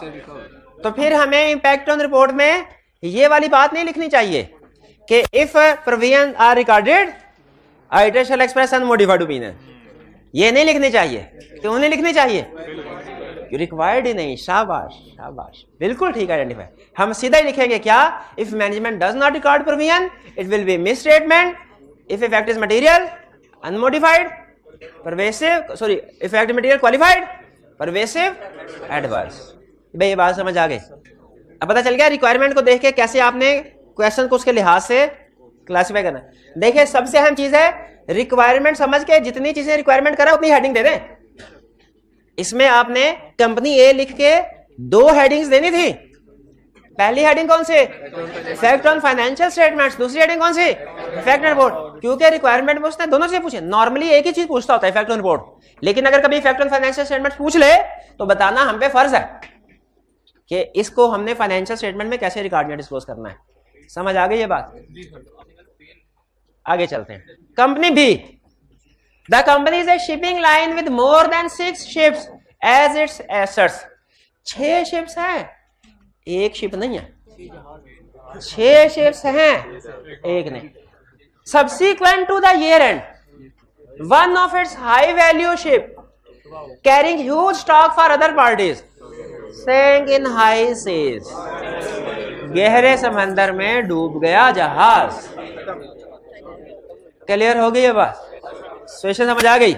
तो फिर हमें इंपैक्ट ऑन रिपोर्ट में ये वाली बात नहीं लिखनी चाहिए कि if provision are recorded auditor shall express unmodified opinion, ये नहीं लिखनी चाहिए। क्यों नहीं लिखनी चाहिए? रिक्वायर्ड ही नहीं। शाबाश शाबाश, बिल्कुल ठीक आइडेंटिफाई। हम सीधा ही लिखेंगे क्या? If management does not record provision it will be miss statement, if effect is material unmodified, pervasive, sorry effect material qualified, pervasive, adverse. भाई ये बात समझ आ गई? अब पता चल गया रिक्वायरमेंट को देख के कैसे आपने क्वेश्चन को उसके लिहाज से क्लासिफाई करना। देखिए सबसे अहम चीज है रिक्वायरमेंट समझ के जितनी चीजें रिक्वायरमेंट करा उतनी हेडिंग दे दें। इसमें आपने कंपनी ए लिख के 2 हेडिंग्स देनी थी। पहली हेडिंग कौन सी? Effect on financial statements. दूसरी हेडिंग कौन सी? Effect on report. क्योंकि रिक्वायरमेंट में उसने दोनों चीजें पूछे। नॉर्मली एक ही चीज पूछता होता है इफेक्ट ऑन रिपोर्ट, लेकिन अगर कभी इफेक्ट ऑन फाइनेंशियल स्टेटमेंट्स पूछ ले तो बताना हम पे फर्ज है कि इसको हमने फाइनेंशियल स्टेटमेंट में कैसे रिकॉर्ड में डिस्क्लोज करना है। समझ आ गई ये बात? आगे चलते हैं। Company B, the company is a shipping line with more than 6 ships as its assets. 6 ships हैं, एक शिप नहीं है, 6 शिप्स हैं, एक नहीं। Subsequent to the year end, one of its high value ship carrying huge stock for other parties sank in high seas. गहरे समंदर में डूब गया जहाज। क्लियर हो गई ये बात? सिचुएशन समझ आ गई?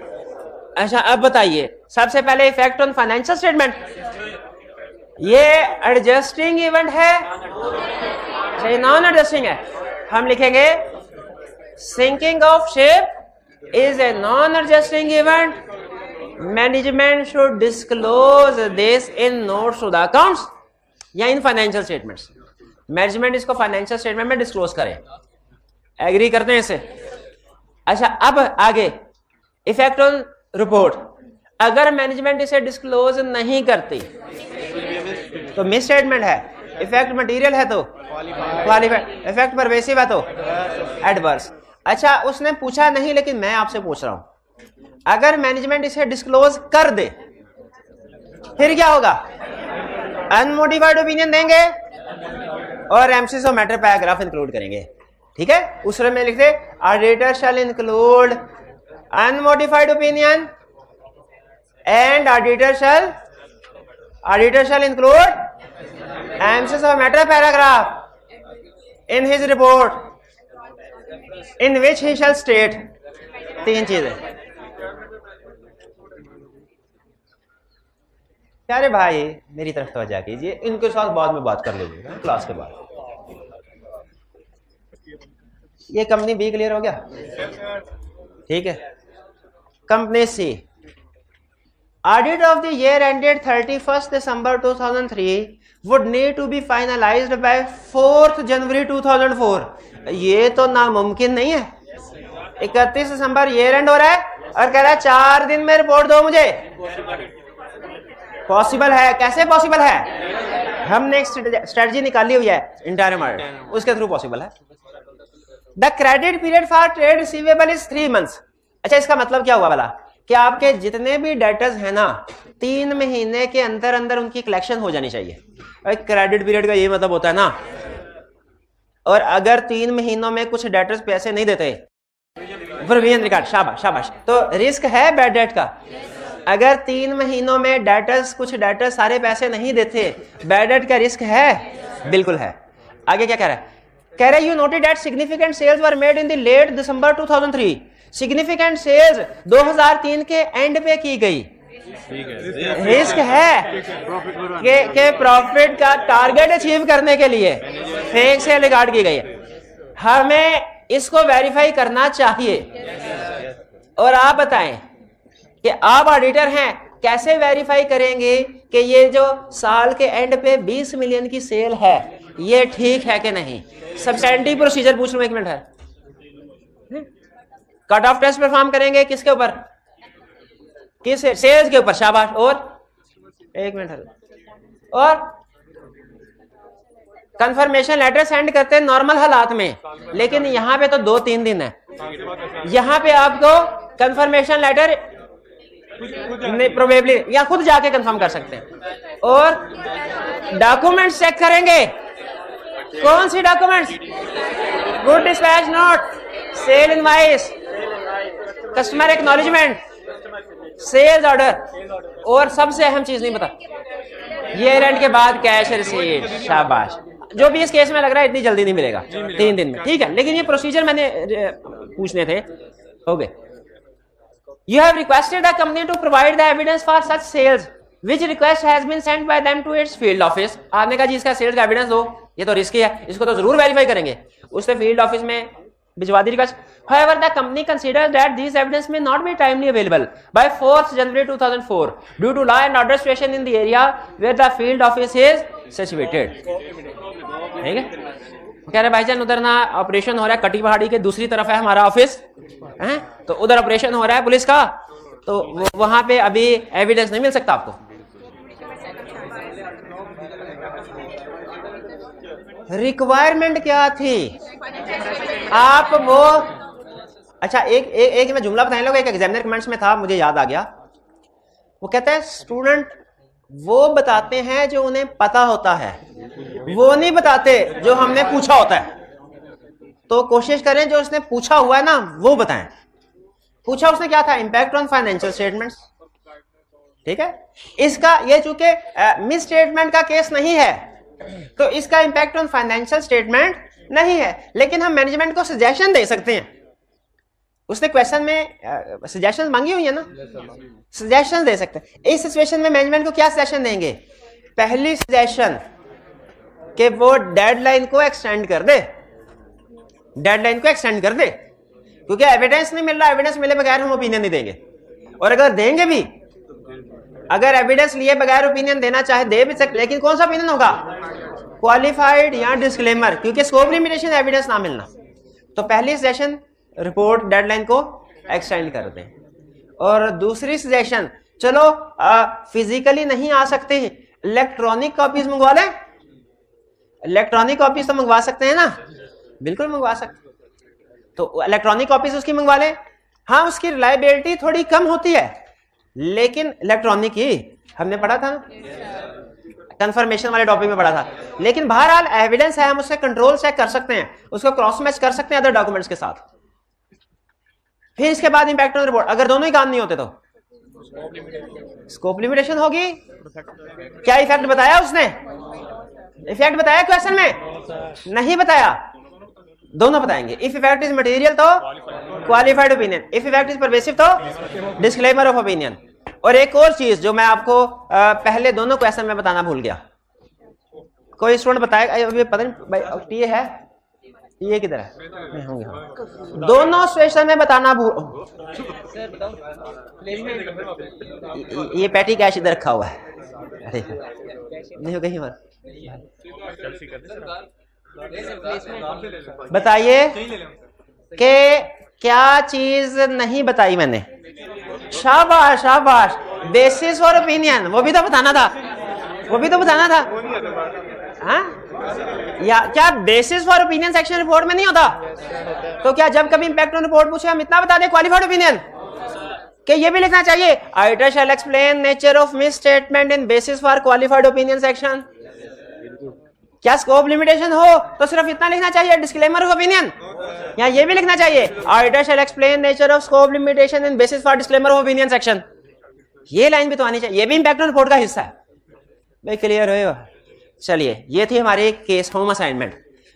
अच्छा अब बताइए, सबसे पहले इफेक्ट ऑन फाइनेंशियल स्टेटमेंट, ये एडजस्टिंग इवेंट है, नॉन एडजस्टिंग है। हम लिखेंगे sinking of ship is a non-adjusting event. Management should disclose this in notes to the accounts या in financial statements. मैनेजमेंट इसको फाइनेंशियल स्टेटमेंट में डिस्क्लोज करे। Agree करते हैं इससे? अच्छा, अब आगे इफेक्ट ऑन रिपोर्ट। अगर मैनेजमेंट इसे डिस्क्लोज नहीं करती तो मिस स्टेटमेंट है, इफेक्ट मटेरियल है तो क्वालिफाइड, इफेक्ट परवेसिव है तो एडवर्स। अच्छा, उसने पूछा नहीं, लेकिन मैं आपसे पूछ रहा हूं, अगर मैनेजमेंट इसे डिस्क्लोज कर दे फिर क्या होगा? अनमोडिफाइड ओपिनियन देंगे और emphasis of matter paragraph include करेंगे। ठीक है, उसमें में लिखते auditor shall include unmodified opinion and auditor shall include emphasis of matter paragraph in his report in which he shall state. 3 चीजें। प्यारे भाई मेरी तरफ तवज्जो कीजिए, इनके साथ बाद में बात कर लीजिएगा क्लास के बाद। ये कंपनी बी क्लियर हो गया? ठीक है। Company C, audit of the year ended 31 December 2003 would need to be finalised by 4 January 2004। ये तो नामुमकिन नहीं है। 31 दिसंबर ईयर एंड हो रहा है और कह रहा है 4 दिन में रिपोर्ट दो मुझे। पॉसिबल है? कैसे पॉसिबल है? हमने एक स्ट्रेटजी निकाली हुई है इंटायर मार्केट, उसके थ्रू पॉसिबल है। The credit period for trade receivable is 3 months. अच्छा, इसका मतलब क्या हुआ वाला कि आपके जितने भी डेटर्स हैं ना 3 महीने के अंदर अंदर उनकी कलेक्शन हो जानी चाहिए। क्रेडिट पीरियड का ये मतलब होता है ना। और अगर 3 महीनों में कुछ डेटर्स पैसे नहीं देते, प्रोविजन रिकॉर्ड, शाबाश शाबाश, तो रिस्क है बैड डेट का। अगर 3 महीनों में डेटर्स, कुछ डेटर्स सारे पैसे नहीं देते, बैड डेट का रिस्क है? बिल्कुल है। आगे क्या कह रहा है? कह रहा है you noted that significant sales were made in the late December 2003। Significant sales 2003 के एंड पे की गई। रिस्क है कि प्रॉफिट का टारगेट अचीव करने के लिए फेक सेल रिकॉर्ड की गई है। हमें इसको वेरीफाई करना चाहिए। और आप बताएं कि आप ऑडिटर हैं, कैसे वेरीफाई करेंगे कि ये जो साल के एंड पे 20 मिलियन की सेल है ये ठीक है कि नहीं? सब्सटेंटिव प्रोसीजर पूछ लूं, 1 मिनट है। कट ऑफ टेस्ट परफॉर्म करेंगे किसके ऊपर? किस सेल्स के ऊपर, शाबाश। और 1 मिनट है। और कंफर्मेशन लेटर सेंड करते हैं नॉर्मल हालात में, लेकिन यहां पे तो 2-3 दिन है। यहां पे आपको कंफर्मेशन लेटर प्रोबेबली या खुद जाके कंफर्म कर सकते हैं। और डॉक्यूमेंट्स चेक करेंगे। कौन सी documents? Good dispatch note, sale invoice, customer acknowledgement, sales order, और सबसे अहम चीज नहीं पता, ईयर एंड के बाद कैश रिसीट। शाबाश। जो भी इस केस में लग रहा है इतनी जल्दी नहीं मिलेगा, 3 दिन में। ठीक है, लेकिन ये प्रोसीजर मैंने पूछने थे, हो गए। You have requested a company to provide the evidence for such sales, which request has been sent by them to its field office. आपने कहा जी इसका सेल्स का एविडेंस दो, ये तो रिस्की है, इसको तो जरूर वेरीफाई करेंगे। उससे फील्ड ऑफिस में भिजवा दी request. However, the company considers that these evidence may not be timely available by 4th January 2004 due to law and order situation in the area where the field office is situated. ठीक है, कह रहे भाईजान उधर ना operation हो रहा है, कटी पहाड़ी के दूसरी तरफ है हमारा ऑफिस है, तो उधर ऑपरेशन हो रहा है पुलिस का, तो वहां पे अभी एविडेंस नहीं मिल सकता आपको। रिक्वायरमेंट क्या थी? आप वो, अच्छा एक मैं जुमला बताने लगा, एक एग्जामिनर कमेंट्स में था, मुझे याद आ गया। वो कहता है स्टूडेंट वो बताते हैं जो उन्हें पता होता है, वो नहीं बताते जो हमने पूछा होता है। तो कोशिश करें जो उसने पूछा हुआ है ना वो बताएं। पूछा उसने क्या था? Impact on financial statements. ठीक है, इसका ये चूंकि मिस स्टेटमेंट का केस नहीं है तो इसका इंपैक्ट ऑन फाइनेंशियल स्टेटमेंट नहीं है, लेकिन हम मैनेजमेंट को सजेशन दे सकते हैं। उसने क्वेश्चन में सजेशन मांगी हुई है ना, सजेशन दे सकते हैं। इस सिचुएशन में मैनेजमेंट को क्या सजेशन देंगे? पहली सजेशन कि वो डेडलाइन को एक्सटेंड कर दे, डेडलाइन को एक्सटेंड कर दे, क्योंकि एविडेंस नहीं मिल रहा, एविडेंस मिले बगैर हम ओपिनियन नहीं देंगे। और अगर देंगे भी, अगर एविडेंस लिए बगैर ओपिनियन देना चाहे दे भी सकते, लेकिन कौन सा ओपिनियन होगा? क्वालिफाइड या डिस्क्लेमर, क्योंकि स्कोप लिमिटेशन एविडेंस ना मिलना, तो पहली सजेशन रिपोर्ट डेडलाइन को एक्सटेंड कर दें, और दूसरी सजेशन चलो फिजिकली नहीं आ सकते, इलेक्ट्रॉनिक कॉपीज मंगवा लें। इलेक्ट्रॉनिक कॉपीज तो मंगवा सकते हैं ना, बिल्कुल मंगवा सकते, तो इलेक्ट्रॉनिक कॉपीज उसकी मंगवा लें। हाँ, उसकी रिलायबिलिटी थोड़ी कम होती है, लेकिन इलेक्ट्रॉनिक ही हमने पढ़ा था, कंफर्मेशन वाले टॉपिक में पढ़ा था, लेकिन बहरहाल एविडेंस है, हम उससे कंट्रोल चेक कर सकते हैं, उसको क्रॉस मैच कर सकते हैं अदर डॉक्यूमेंट्स के साथ। फिर इसके बाद इंपैक्ट ऑन रिपोर्ट, अगर दोनों ही काम नहीं होते तो स्कोप लिमिटेशन होगी। क्या इफेक्ट बताया उसने? इफेक्ट बताया क्वेश्चन में? नहीं बताया, दोनों बताएंगे। इफ इफेक्ट इज मटेरियल तो qualified opinion, if effect is pervasive तो डिस्क्लेमर ऑफ ओपिनियन। और एक और चीज जो मैं आपको पहले दोनों क्वेश्चन में बताना भूल गया, कोई स्टूडेंट बताएगा, अभी पता नहीं भाई टीए है, टीए किधर है? दोनों सिचुएशन में बताना भूल, ये पैटी कैश इधर रखा हुआ है, अरे नहीं हो कहीं और, बताइए कि क्या चीज नहीं बताई मैंने? शाबाश शाबाश, बेसिस फॉर ओपिनियन, वो भी तो बताना था, वो भी तो बताना था। हाँ, या क्या basis for opinion section report में नहीं होता? तो क्या जब कभी इंपैक्ट ऑन रिपोर्ट पूछे हम इतना बता दें क्वालिफाइड ओपिनियन, कि ये भी लिखना चाहिए auditor shall explain nature of misstatement in basis for qualified opinion section. क्या स्कोप लिमिटेशन हो तो सिर्फ इतना लिखना चाहिए डिस्क्लेमर ऑफ ओपिनियन, या ये भी लिखना चाहिए auditor shall explain nature of scope limitation in basis for disclaimer of opinion section. ये लाइन भी तो आनी चाहिए, ये भी इंपैक्ट ऑन रिपोर्ट का हिस्सा है भाई। क्लियर हो? चलिए, ये थी हमारी केस होम असाइनमेंट।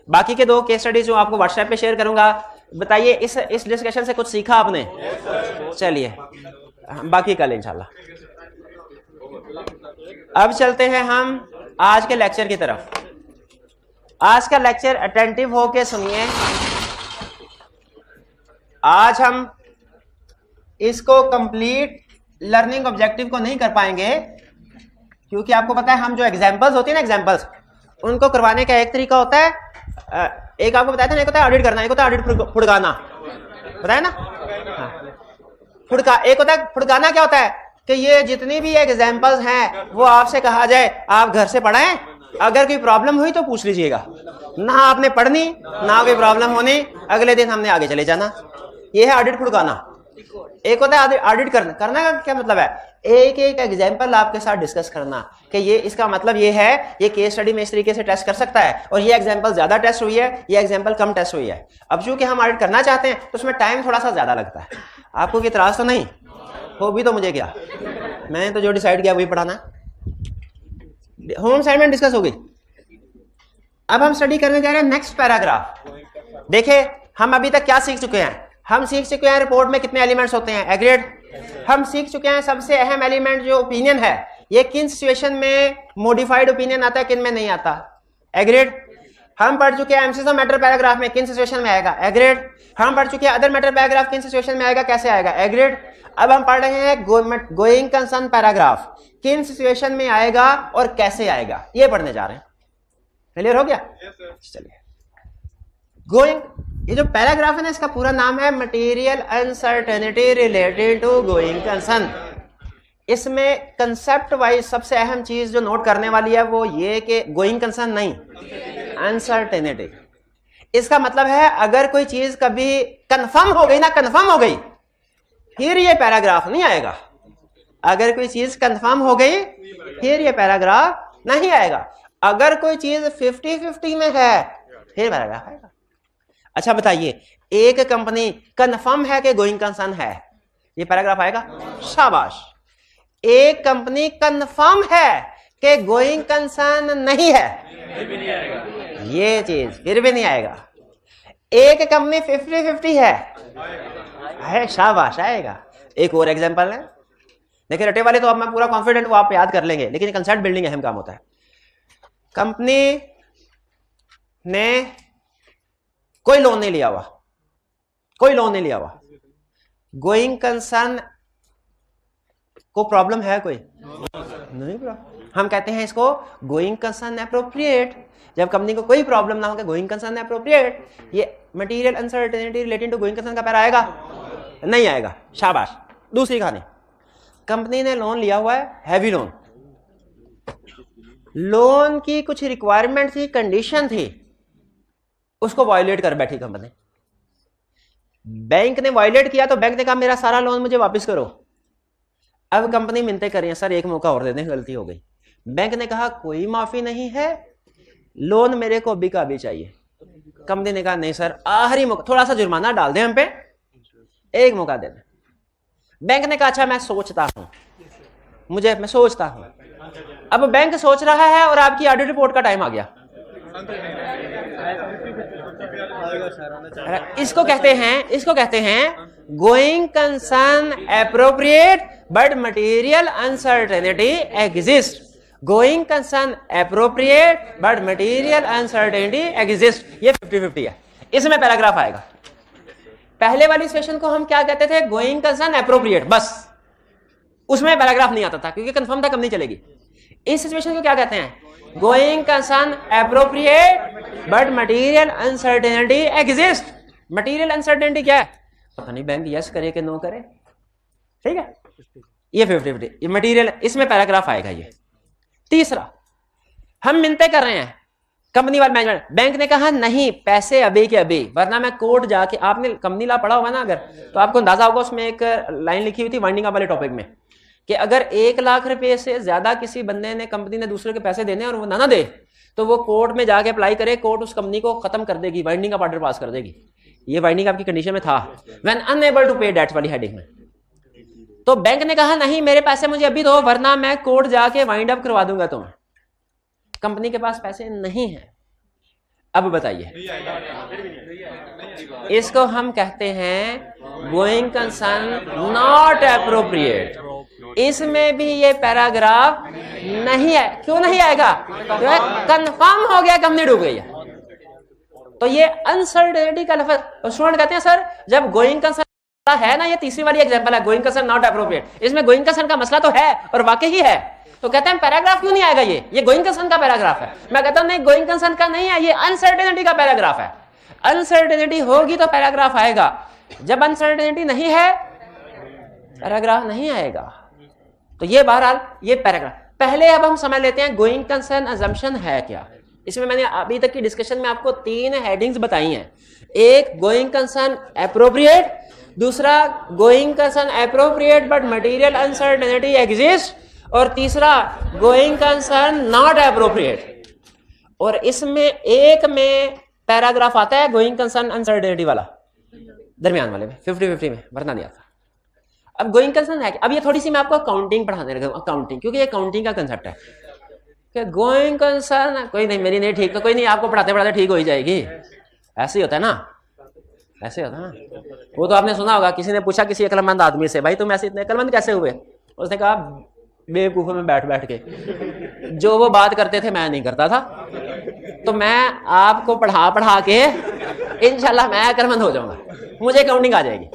बाकी के दो केस स्टडीज जो आपको व्हाट्सएप पे शेयर करूंगा। बताइए इस डिस्कशन से कुछ सीखा आपने? चलिए बाकी कल इंशाल्लाह। अब चलते हैं हम आज के लेक्चर की तरफ। आज का लेक्चर अटेंटिव होके सुनिए। आज हम इसको कंप्लीट लर्निंग ऑब्जेक्टिव को नहीं कर पाएंगे, क्योंकि आपको पता है हम जो एग्जांपल्स होती है ना, एग्जांपल्स उनको करवाने का एक तरीका होता है, एक आपको बताया था ना, एक होता है ऑडिट करना, एक होता है ऑडिट फुड़गाना, बताया ना? हाँ, एक होता है फुड़गाना। क्या होता है कि ये जितनी भी एग्जांपल्स हैं वो आपसे कहा जाए आप घर से पढ़ें, अगर कोई प्रॉब्लम हुई तो पूछ लीजिएगा, ना आपने पढ़नी ना कोई प्रॉब्लम होनी, अगले दिन हमने आगे चले जाना। ये है ऑडिट फुड़गाना। एक होता है ऑडिट करना। करना का क्या मतलब है? एक एक एग्जांपल आपके साथ डिस्कस करना कि ये इसका मतलब ये है, ये केस स्टडी में इस तरीके से टेस्ट कर सकता है, और ये एग्जांपल ज्यादा टेस्ट हुई है, ये एग्जांपल कम टेस्ट हुई है। अब चूंकि हम ऑडिट करना चाहते हैं तो उसमें टाइम थोड़ा सा ज्यादा लगता है। आपको इतराज तो नहीं हो? भी तो मुझे क्या, मैंने तो जो डिसाइड किया वही पढ़ाना। होम असाइनमेंट डिस्कस हो गई। अब हम स्टडी करने जा रहे हैं नेक्स्ट पैराग्राफ। देखिए हम अभी तक क्या सीख चुके हैं? हम सीख चुके हैं रिपोर्ट में कितने एलिमेंट्स होते हैं, एग्रीड। हम सीख चुके हैं सबसे अहम एलिमेंट जो ओपिनियन है, ये किन सिचुएशन में मॉडिफाइड ओपिनियन आता है, किन में नहीं आता, एग्रीड। हम पढ़ चुके हैं एमसीएस मैटर पैराग्राफ में किन सिचुएशन में आएगा, एग्रीड। हम पढ़ चुके हैं अदर मैटर पैराग्राफ किन सिचुएशन में आएगा, कैसे आएगा, एग्रीड। अब हम पढ़ रहे हैं गोइंग कंसर्न पैराग्राफ, किन सिचुएशन में आएगा और कैसे आएगा, ये पढ़ने जा रहे हैं। क्लियर हो गया? चलिए, गोइंग, ये जो पैराग्राफ है ना, इसका पूरा नाम है material uncertainty related to going concern. इसमें कंसेप्ट वाइज सबसे अहम चीज जो नोट करने वाली है वो ये कि गोइंग कंसर्न नहीं, अनसर्टेनिटी। इसका मतलब है अगर कोई चीज कभी कंफर्म हो गई ना, कंफर्म हो गई, फिर ये पैराग्राफ नहीं आएगा। अगर कोई चीज कंफर्म हो गई फिर ये पैराग्राफ नहीं आएगा। अगर कोई चीज 50-50 में है फिर पैराग्राफ आएगा। अच्छा बताइए, एक कंपनी कंफर्म है कि गोइंग कंसर्न है, ये पैराग्राफ आएगा? शाबाश। एक कंपनी कंफर्म है कि गोइंग कंसर्न नहीं है, ये चीज फिर भी नहीं आएगा। एक कंपनी 50-50 है, शाबाश, आएगा। एक और एग्जांपल है, देखिए रटे वाले तो अब मैं पूरा कॉन्फिडेंट हूं आप याद कर लेंगे, लेकिन कंसेप्ट बिल्डिंग अहम काम होता है। कंपनी ने कोई लोन नहीं लिया हुआ, कोई लोन नहीं लिया हुआ, गोइंग कंसर्न को प्रॉब्लम है कोई नहीं? हम कहते हैं इसको गोइंग कंसर्न एप्रोप्रिएट। जब कंपनी को कोई प्रॉब्लम ना हो, गोइंग कंसर्न एप्रोप्रिएट, ये material uncertainty relating to going concern का पैरा आएगा? नहीं आएगा। शाबाश। दूसरी कहानी, कंपनी ने लोन लिया हुआ है, हैवी लोन, लोन की कुछ रिक्वायरमेंट थी, कंडीशन थी, उसको वायलेट कर बैठी कंपनी। बैंक ने वायलेट किया तो बैंक ने कहा मेरा सारा लोन मुझे वापस करो। अब कंपनी मिन्नतें कर रही है, सर एक मौका और दे दें, गलती हो गई। बैंक ने कहा कोई माफी नहीं है, लोन मेरे को अभी का अभी चाहिए। कंपनी ने कहा नहीं सर, आखिरी मौका, थोड़ा सा जुर्माना डाल दें हम पे, एक मौका दे दें। बैंक ने कहा अच्छा मैं सोचता हूं, मैं सोचता हूं। अब बैंक सोच रहा है और आपकी ऑडिट रिपोर्ट का टाइम आ गया। इसको कहते हैं going concern appropriate but material uncertainty exist. Going concern appropriate but material uncertainty exist, ये 50-50 है। इसमें पैराग्राफ आएगा। पहले वाली सिचुएशन को हम क्या कहते थे? गोइंग कंसर्न एप्रोप्रिएट, बस उसमें पैराग्राफ नहीं आता था क्योंकि कंफर्म था कब नहीं चलेगी। इस सिचुएशन को क्या कहते हैं? Going concern appropriate but material uncertainty exist. Material uncertainty क्या है? पता नहीं, बैंक यस करे कि नो करे, ठीक है, ये 50-50, ये मटेरियल, इसमें पैराग्राफ आएगा ये। तीसरा, हम मिन्नतें कर रहे हैं, कंपनी वाले मैनेजमेंट, बैंक ने कहा नहीं पैसे अभी के अभी, वरना मैं कोर्ट जाके, आपने कंपनी लॉ पढ़ा होगा ना अगर, तो आपको अंदाजा होगा, उसमें एक लाइन लिखी हुई थी वाइंडिंग अप वाले टॉपिक में कि अगर 1 लाख रुपए से ज्यादा किसी बंदे ने, कंपनी ने दूसरे के पैसे देने और वो ना दे तो वो कोर्ट में जाके अप्लाई करे, कोर्ट उस कंपनी को खत्म कर देगी, वाइंडिंग अप ऑर्डर पास कर देगी। ये वाइंडिंग अप की कंडीशन में था, व्हेन अनएबल टू पे डेट्स वाली हेडिंग में। तो बैंक ने कहा नहीं मेरे पैसे मुझे अभी दो, वरना मैं कोर्ट जाके वाइंड अप करवा दूंगा तुम्हें। कंपनी के पास पैसे नहीं है। अब बताइए, इसको हम कहते हैं गोइंग कंसर्न नॉट एप्रोप्रिएट। इसमें भी ये पैराग्राफ नहीं है। क्यों नहीं आएगा? कंफर्म हो गया कंपनी डूब गई है। तो ये अनसर्टेनिटी का लफ्ज, स्टूडेंट कहते हैं सर जब गोइंग कंसर्न है ना, ये तीसरी वाली एग्जांपल है, गोइंग कंसर्न नॉट एप्रोप्रिएट, इसमें गोइंग कंसर्न का मसला तो है और वाकई ही है, तो कहते हैं पैराग्राफ क्यों नहीं आएगा? ये गोइंग कंसर्न का पैराग्राफ है। मैं कहता हूं नहीं, गोइंग कंसर्न का नहीं है, ये अनसर्टेनिटी का पैराग्राफ है। अनसर्टेनिटी होगी तो पैराग्राफ आएगा, जब अनसर्टेनिटी नहीं है पैराग्राफ नहीं आएगा। तो ये बहरहाल ये पैराग्राफ। पहले अब हम समझ लेते हैं गोइंग कंसर्न अजम्पशन है क्या। इसमें मैंने अभी तक की डिस्कशन में आपको 3 हेडिंग्स बताई हैं। एक गोइंग कंसर्न एप्रोप्रिएट, दूसरा going concern appropriate but material uncertainty exist, और तीसरा गोइंग कंसर्न नॉट एप्रोप्रिएट। और इसमें एक में पैराग्राफ आता है गोइंग कंसर्न अनसर्टेनिटी वाला, दरमियान वाले में 50-50 में, वरना नहीं आता। अब गोइंग कंसर्न है, अब ये थोड़ी सी मैं आपको अकाउंटिंग पढ़ाने लगा, अकाउंटिंग, क्योंकि ये अकाउंटिंग का कंसेप्ट है कि गोइंग कंसर्न, कोई नहीं मेरी नहीं ठीक, तो कोई नहीं, आपको पढ़ाते पढ़ाते ठीक हो ही जाएगी। ऐसे ही होता है ना, ऐसे होता है ना। वो तो आपने सुना होगा, किसी ने पूछा किसी अक्लमंद आदमी से, भाई तुम ऐसे इतने अक्लमंद कैसे हुए? उसने कहा बेवकूफों में बैठ बैठ के, जो वो बात करते थे मैं नहीं करता था, तो मैं आपको पढ़ा पढ़ा के इंशाल्लाह मैं अक्लमंद हो जाऊंगा, मुझे अकाउंटिंग आ जाएगी।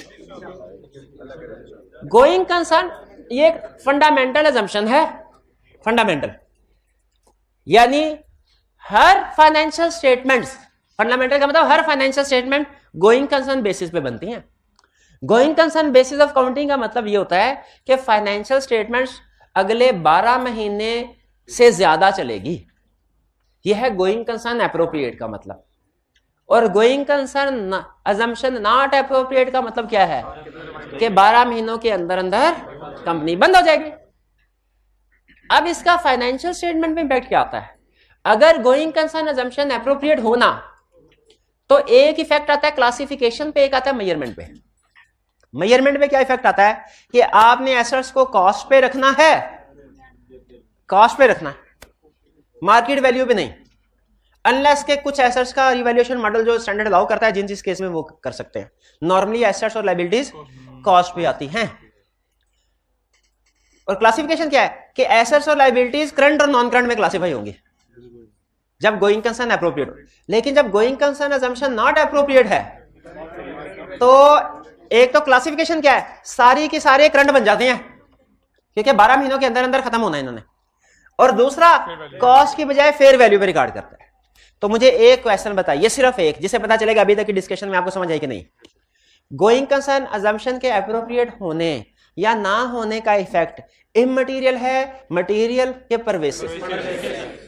गोइंग कंसर्न ये एक फंडामेंटल अजम्पशन है, फंडामेंटल, यानी हर फाइनेंशियल स्टेटमेंट्स, फंडामेंटल का मतलब हर financial statement going concern basis पे बनती हैं। Going concern basis of accounting का मतलब ये होता है कि फाइनेंशियल स्टेटमेंट्स अगले 12 महीने से ज्यादा चलेगी। यह है गोइंग कंसर्न एप्रोप्रिएट का मतलब। और going concern assumption not appropriate का मतलब क्या है कि 12 महीनों के अंदर अंदर कंपनी बंद हो जाएगी। अब इसका फाइनेंशियल स्टेटमेंट में इम्पैक्ट क्या आता है? अगर गोइंग कंसर्न अजम्पशन एप्रोप्रिएट होना तो एक इफेक्ट आता है क्लासिफिकेशन पे, एक आता है मेजरमेंट पे। मेजरमेंट में क्या इफेक्ट आता है कि आपने एसेट्स को कॉस्ट पे रखना है, कॉस्ट पे रखना है, मार्केट वैल्यू पे नहीं, अनलेस के कुछ एसेट्स का रिवैल्यूएशन मॉडल जो स्टैंडर्ड अलाउ करता है, जिन जिस केस में वो कर सकते हैं। नॉर्मली एसेट्स और लायबिलिटीज कॉस्ट पे आती हैं। और क्लासिफिकेशन क्या है कि एसेट्स और लायबिलिटीज करंट और नॉन करंट में क्लासिफाई होंगी जब गोइंग कंसर्न एप्रोप्रिएट हो। लेकिन जब going concern assumption not appropriate है तो एक तो क्लासिफिकेशन क्या है, सारी की सारे करंट बन जाते हैं क्योंकि 12 महीनों के अंदर अंदर खत्म होना है इन्होंने। और दूसरा कॉस्ट की बजाय फेयर वैल्यू पे रिकॉर्ड करता है। तो मुझे एक क्वेश्चन बताइए, सिर्फ एक, जिससे पता चलेगा अभी तक की डिस्कशन में आपको समझ आई कि नहीं। गोइंग कंसर्न अजम्पशन के एप्रोप्रिएट होने या ना होने का इफेक्ट इमटेरियल है, मटेरियल के परवेसिव।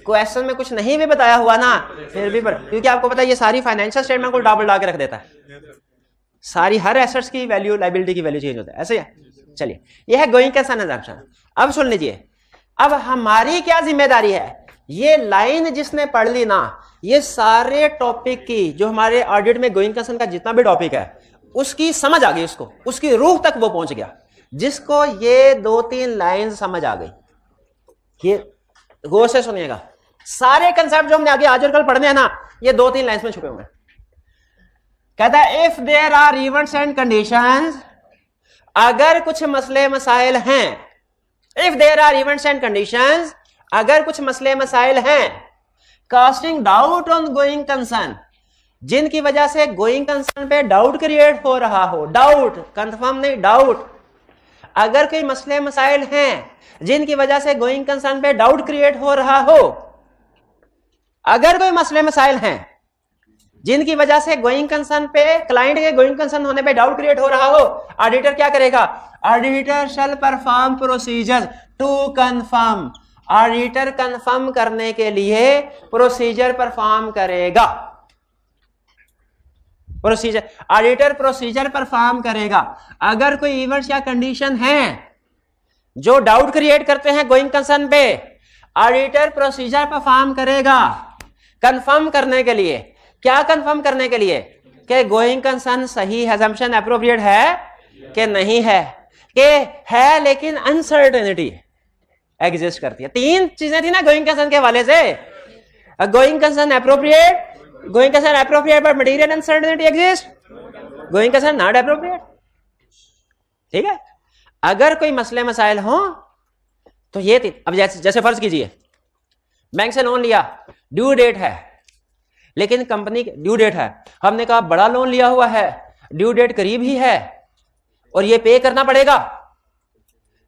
क्वेश्चन में कुछ नहीं भी बताया हुआ ना, फिर भी क्योंकि आपको पता है ये सारी फाइनेंशियल स्टेटमेंट को डबल ला के रख देता है, सारी हर एसेट्स की वैल्यू, लायबिलिटी की वैल्यू चेंज होता है, ऐसे है। चलिए, यह है गोइंग कंसर्न अजम्पशन। अब सुन लीजिए, अब हमारी क्या जिम्मेदारी है। ये लाइन जिसने पढ़ ली ना, ये सारे टॉपिक की, जो हमारे ऑडिट में गोइंग कंसर्न का जितना भी टॉपिक है, उसकी समझ आ गई, उसको, उसकी रूह तक वो पहुंच गया। जिसको ये 2-3 लाइन समझ आ गई, ये गौर से सुनिएगा, सारे कंसेप्ट जो हमने आगे आज और कल पढ़ने हैं ना, ये 2-3 लाइन्स में छुपे हुए हैं। कहता है if there are events and conditions, अगर कुछ मसले मसाइल हैं, if there are events and conditions, अगर कुछ मसले मसाइल हैं, casting doubt on going concern, जिनकी वजह से गोइंग कंसर्न पे डाउट क्रिएट हो रहा हो, डाउट, कंफर्म नहीं, डाउट, अगर कोई मसले मसाइल हैं जिनकी वजह से गोइंग कंसर्न पे डाउट क्रिएट हो रहा हो, अगर कोई मसले मसाइल हैं जिनकी वजह से गोइंग कंसर्न पे, क्लाइंट के गोइंग कंसर्न होने पे डाउट क्रिएट हो रहा हो, ऑडिटर क्या करेगा, auditor shall perform procedure to confirm, auditor confirm करने के लिए प्रोसीजर परफॉर्म करेगा, प्रोसीजर, ऑडिटर प्रोसीजर परफॉर्म करेगा। अगर कोई इवेंट्स या कंडीशन है जो डाउट क्रिएट करते हैं गोइंग कंसर्न पे, ऑडिटर प्रोसीजर परफॉर्म करेगा कंफर्म करने के लिए। क्या कंफर्म करने के लिए, कि गोइंग कंसर्न सही है, असम्पशन एप्रोप्रिएट है कि नहीं है, कि है लेकिन अनसर्टेनिटी एग्जिस्ट करती है। 3 चीजें थी ना गोइंग कंसर्न के हवाले से, going concern appropriate, going concern appropriate but material uncertainty exist, going concern not appropriate. ठीक है, अगर कोई मसले मसाइल हो तो ये थी। अब जैसे फर्ज कीजिए बैंक से लोन लिया, ड्यू डेट है, लेकिन कंपनी ड्यू डेट है, हमने कहा बड़ा लोन लिया हुआ है, ड्यू डेट करीब ही है और ये पे करना पड़ेगा।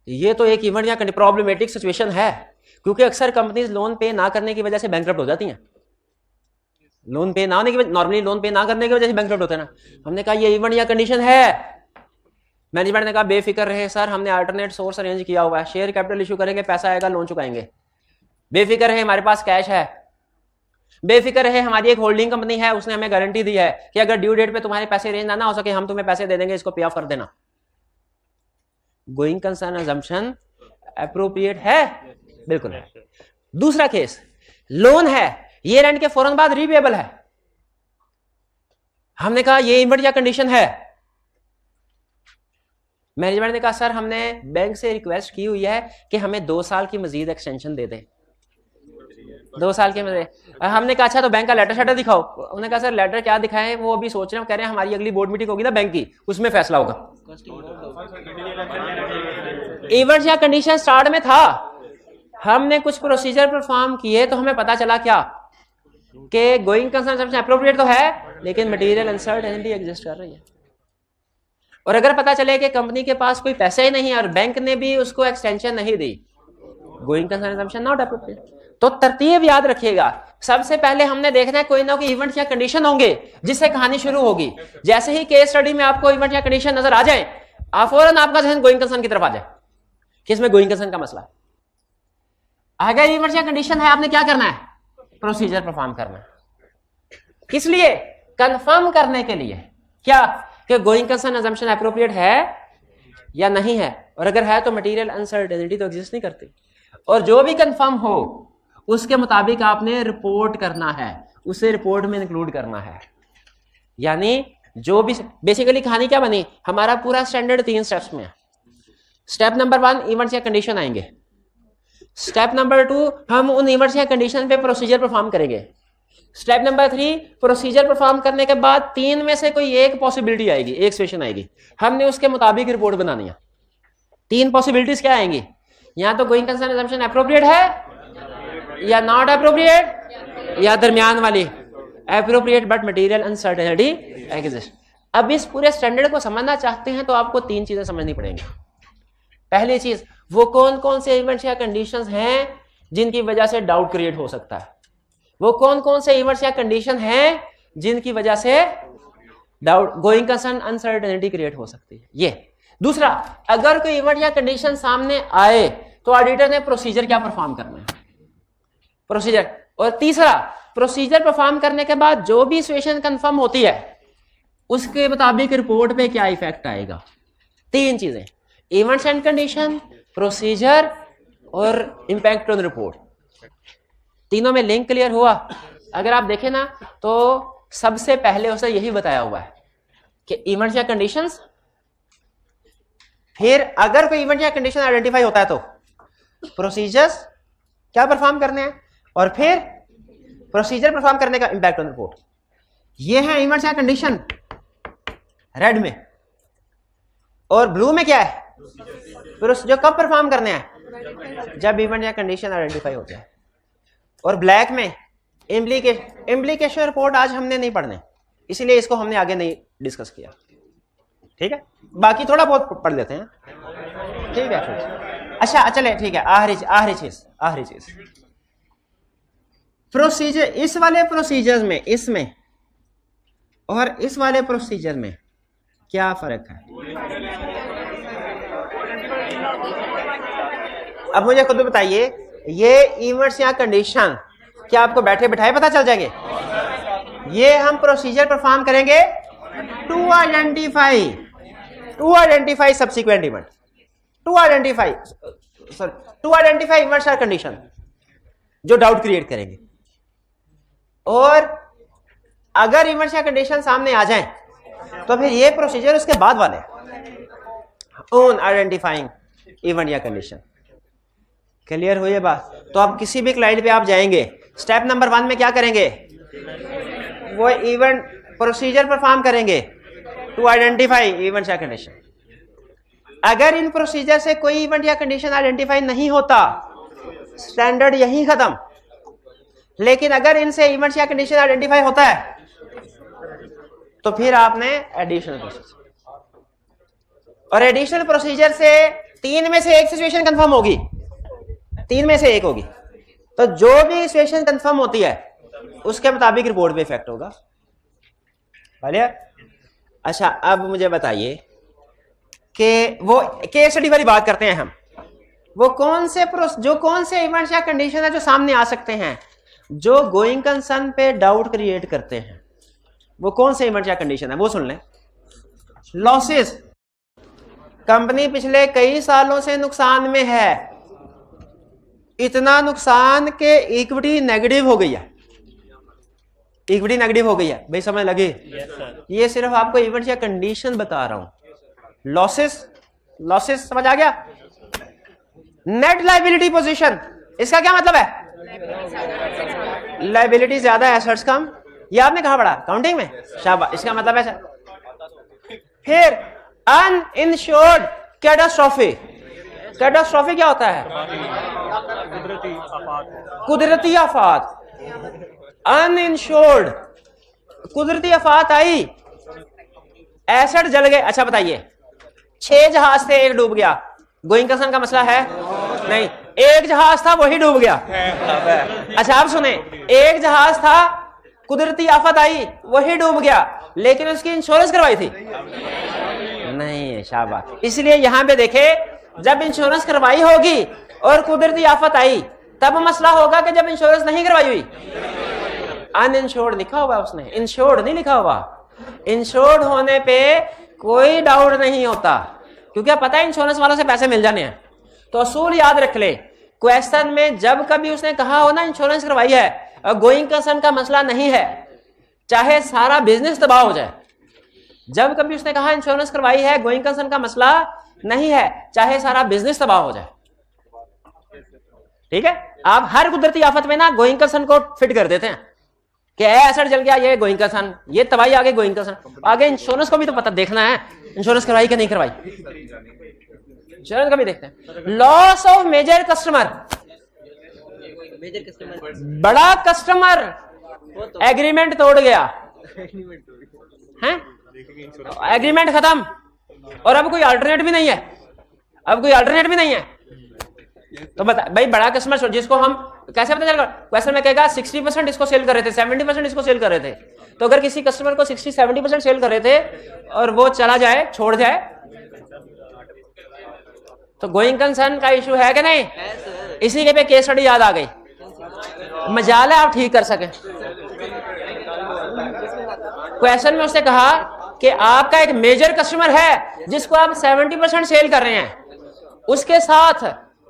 ये तो एक इवेंट या प्रॉब्लमेटिक सिचुएशन है, क्योंकि अक्सर कंपनीज लोन पे ना करने की वजह से बैंकरप्ट हो जाती हैं। लोन पे ना होने की वजह, नॉर्मली लोन पे ना करने की वजह से बैंकरप्ट होते हैं ना। हमने कहा ये इवेंट या कंडीशन है, मैनेजमेंट ने कहा बेफिक्र रहे सर, हमने अल्टरनेट सोर्स अरेंज किया हुआ है, शेयर कैपिटल इशू करेंगे, पैसा आएगा, लोन चुकाएंगे, बेफिक्र रहे हमारे पास कैश है, बेफिक्र रहे हमारी एक होल्डिंग कंपनी है, उसने हमें गारंटी दी है कि अगर ड्यू डेट पे तुम्हारे पैसे अरेंज ना हो सके, हम तुम्हें पैसे दे देंगे, इसको पे ऑफ कर देना। गोइंग कंसर्न अजम्पशन एप्रोप्रिएट है, बिल्कुल है। दूसरा केस, लोन है, ईयर एंड के फौरन बाद रीपेबल है, हमने कहा ये इवेंट या कंडीशन है, मैनेजमेंट ने कहा सर हमने बैंक से रिक्वेस्ट की हुई है कि हमें 2 साल की मजीद एक्सटेंशन दे दें, 2 साल के मजीद। हमने कहा अच्छा तो बैंक का लेटर शेटर दिखाओ, उन्होंने कहा सर लेटर क्या दिखाएं, वो अभी सोच रहे हैं, कह रहे हैं हमारी अगली बोर्ड मीटिंग होगी ना बैंक की, उसमें फैसला होगा। इवेंट या कंडीशन स्टार्ट में था, हमने कुछ प्रोसीजर परफॉर्म किए तो हमें पता चला क्या, कि गोइंग कंसर्न एप्रोप्रिएट तो है लेकिन मटेरियल अनसर्टेनिटी एग्जिस्ट कर रही है। और अगर पता चले कि कंपनी के पास कोई पैसे ही नहीं है और बैंक ने भी उसको एक्सटेंशन नहीं दी, going concern assumption not appropriate. तो तरतीब याद रखिएगा, सबसे पहले हमने देखना है कोई ना कोई इवेंट या कंडीशन होंगे जिससे कहानी शुरू होगी। जैसे ही केस स्टडी में आपको इवेंट या कंडीशन नजर आ जाए, आप फौरन आपका ध्यान गोइंग कंसर्न की तरफ आ जाए कि इसमें गोइंग कंसर्न का मसला है। अगर इवेंट या कंडीशन है, आपने क्या करना है, प्रोसीजर परफॉर्म करना है। किस लिए, कंफर्म करने के लिए, क्या कि गोइंग कंसर्न अजम्पशन एप्रोप्रिएट है या नहीं है, और अगर है तो मटेरियल अनसर्टेनिटी तो एग्जिस्ट नहीं करती। और जो भी कंफर्म हो उसके मुताबिक आपने रिपोर्ट करना है, उसे रिपोर्ट में इंक्लूड करना है। यानी जो भी बेसिकली कहानी क्या बनी, हमारा पूरा स्टैंडर्ड 3 स्टेप्स में है। स्टेप नंबर 1 इवेंट्स या कंडीशन आएंगे, स्टेप नंबर 2 हम उन इवेंट्स या कंडीशन पे प्रोसीजर परफॉर्म करेंगे, स्टेप नंबर 3 प्रोसीजर परफॉर्म करने के बाद 3 में से कोई एक पॉसिबिलिटी आएगी, एक सिचुएशन आएगी, हमने उसके मुताबिक रिपोर्ट बनानी है। 3 पॉसिबिलिटीज क्या आएंगी, या तो गोइंग कंसर्न अजम्पशन एप्रोप्रिएट है, या नॉट एप्रोप्रिएट, या दरमियान वाली appropriate but material uncertainty exist. अब इस पूरे स्टैंडर्ड को समझना चाहते हैं तो आपको 3 चीजें समझनी पड़ेंगी। पहली चीज, वो कौन कौन से इवेंट्स या कंडीशंस हैं जिनकी वजह से डाउट क्रिएट हो सकता है। वो कौन कौन से इवेंट्स या कंडीशन हैं जिनकी वजह से doubt, going concern, uncertainty create हो सकती है। ये दूसरा, अगर कोई इवेंट या कंडीशन सामने आए तो ऑडिटर ने प्रोसीजर क्या परफॉर्म करना है, प्रोसीजर। और तीसरा, प्रोसीजर परफॉर्म करने के बाद जो भी सिचुएशन कंफर्म होती है उसके मुताबिक रिपोर्ट पे क्या इफेक्ट आएगा। तीन चीजें, इवेंट्स एंड कंडीशन, प्रोसीजर और इंपैक्ट ऑन रिपोर्ट। तीनों में लिंक क्लियर हुआ? अगर आप देखें ना तो सबसे पहले उसे यही बताया हुआ है कि इवेंट्स या कंडीशंस, फिर अगर कोई इवेंट या कंडीशन आइडेंटिफाई होता है तो प्रोसीजर्स क्या परफॉर्म करने हैं, और फिर प्रोसीजर परफॉर्म करने का इंपैक्ट ऑन रिपोर्ट। ये है इवेंट्स या कंडीशन रेड में, और ब्लू में क्या है, जो कब परफॉर्म करने हैं, जब इवेंट या कंडीशन आइडेंटिफाई होता है। और ब्लैक में इम्प्लीकेशन रिपोर्ट आज हमने नहीं पढ़ने, इसीलिए इसको हमने आगे नहीं डिस्कस किया। ठीक है, बाकी थोड़ा बहुत पढ़ लेते हैं। ठीक है, अच्छा चले, ठीक है। आखिरी चीज प्रोसीजर, इस वाले प्रोसीजर में, इसमें और इस वाले प्रोसीजर में क्या फर्क है? अब मुझे खुद बताइए, ये इवेंट्स या कंडीशन क्या आपको बैठे बैठाए पता चल जाएंगे? ये हम प्रोसीजर परफॉर्म करेंगे to identify subsequent event, to identify events या कंडीशन जो डाउट क्रिएट करेंगे। और अगर इवेंट्स या कंडीशन सामने आ जाएं तो फिर ये प्रोसीजर उसके बाद वाले ऑन आइडेंटिफाइंग इवेंट या कंडीशन। क्लियर हुई है बात? तो अब किसी भी क्लाइंट पे आप जाएंगे, स्टेप नंबर 1 में क्या करेंगे, वो इवेंट प्रोसीजर परफॉर्म करेंगे टू आइडेंटिफाई इवेंट या कंडीशन। अगर इन प्रोसीजर से कोई इवेंट या कंडीशन आइडेंटिफाई नहीं होता, स्टैंडर्ड यही खत्म। लेकिन अगर इनसे इवेंट या कंडीशन आइडेंटिफाई होता है तो फिर आपने एडिशनल प्रोसीजर, और एडिशनल प्रोसीजर से 3 में से एक सिचुएशन कंफर्म होगी, 3 में से एक होगी। तो जो भी सिचुएशन कंफर्म होती है उसके मुताबिक रिपोर्ट पे इफेक्ट होगा। अच्छा, अब मुझे बताइए कि वो केस स्टडी वाली बात करते हैं हम, वो कौन से इवेंट्स या कंडीशन है जो सामने आ सकते हैं जो गोइंग कंसर्न पे डाउट क्रिएट करते हैं। वो कौन से इवेंट्स या कंडीशन है वो सुन लें। लॉसेस, कंपनी पिछले कई सालों से नुकसान में है, इतना नुकसान के इक्विटी नेगेटिव हो गई है, इक्विटी नेगेटिव हो गई है। भाई समझ लगे? ये सिर्फ आपको इवेंट्स या कंडीशन बता रहा हूं। लॉसेस समझ आ गया? नेट लायबिलिटी पोजीशन, इसका क्या मतलब है? लायबिलिटी ज्यादा, एसेट्स कम। ये आपने कहा पढ़ा काउंटिंग में? शाबाश, इसका मतलब है। फिर अनइंश्योर्ड कैटास्ट्रॉफी, कैटास्ट्रॉफी क्या होता है? कुदरती आफात। अनइंश्योर्ड, कुदरती आफात आई, एसेट जल गए। अच्छा बताइए, 6 जहाज थे, एक डूब गया, गोइंग कंसर्न का मसला है? नहीं। एक जहाज था वही डूब गया। अच्छा आप सुने, एक जहाज था, कुदरती आफत आई, वही डूब गया, लेकिन उसकी इंश्योरेंस करवाई थी? नहीं। शाबाश। इसलिए यहां पे देखे, जब इंश्योरेंस करवाई होगी और कुदरती आफत आई तब मसला होगा कि जब इंश्योरेंस नहीं करवाई हुई। अनइंश्योर्ड लिखा हुआ उसने, इंश्योर्ड नहीं लिखा हुआ। इंश्योर्ड होने पे कोई डाउट नहीं होता, क्योंकि पता है इंश्योरेंस वालों से पैसे मिल जाने हैं। तो असूल याद रख ले, क्वेश्चन में जब कभी उसने कहा हो ना इंश्योरेंस करवाई है और गोइंग कंसर्न का मसला नहीं है, चाहे सारा बिजनेस तबाह हो जाए, जब कभी उसने कहा इंश्योरेंस करवाई है, गोइंग कंसर्न का मसला नहीं है, चाहे सारा बिजनेस तबाह हो जाए। ठीक है, आप हर कुदरती आफत में ना गोइंग कंसर्न को फिट कर देते हैं कि एसेट जल गया, ये गोइंग कंसर्न, ये तबाही आगे गोइंग कंसर्न। आगे इंश्योरेंस को भी तो पता देखना है, इंश्योरेंस करवाई कि नहीं करवाई, इंश्योरेंस का भी देखते हैं। लॉस ऑफ मेजर कस्टमर, बड़ा कस्टमर एग्रीमेंट तोड़ गया है, एग्रीमेंट खत्म और अब कोई अल्टरनेट भी नहीं है, अब कोई अल्टरनेट भी नहीं है, तो बता भाई, बड़ा कस्टमर जिसको हम कैसे पता चलेगा? क्वेश्चन में कहेगा 60% इसको सेल कर रहे थे, 70% इसको सेल कर रहे थे। तो अगर किसी कस्टमर को 60-70% सेल कर रहे थे और वो चला जाए, छोड़ जाए, तो गोइंग कंसर्न का इशू है कि नहीं? इसी के पे केस स्टडी याद आ गई। मजाल है आप ठीक कर सके। क्वेश्चन में उसने कहा कि आपका एक मेजर कस्टमर है जिसको आप 70% सेल कर रहे हैं, उसके साथ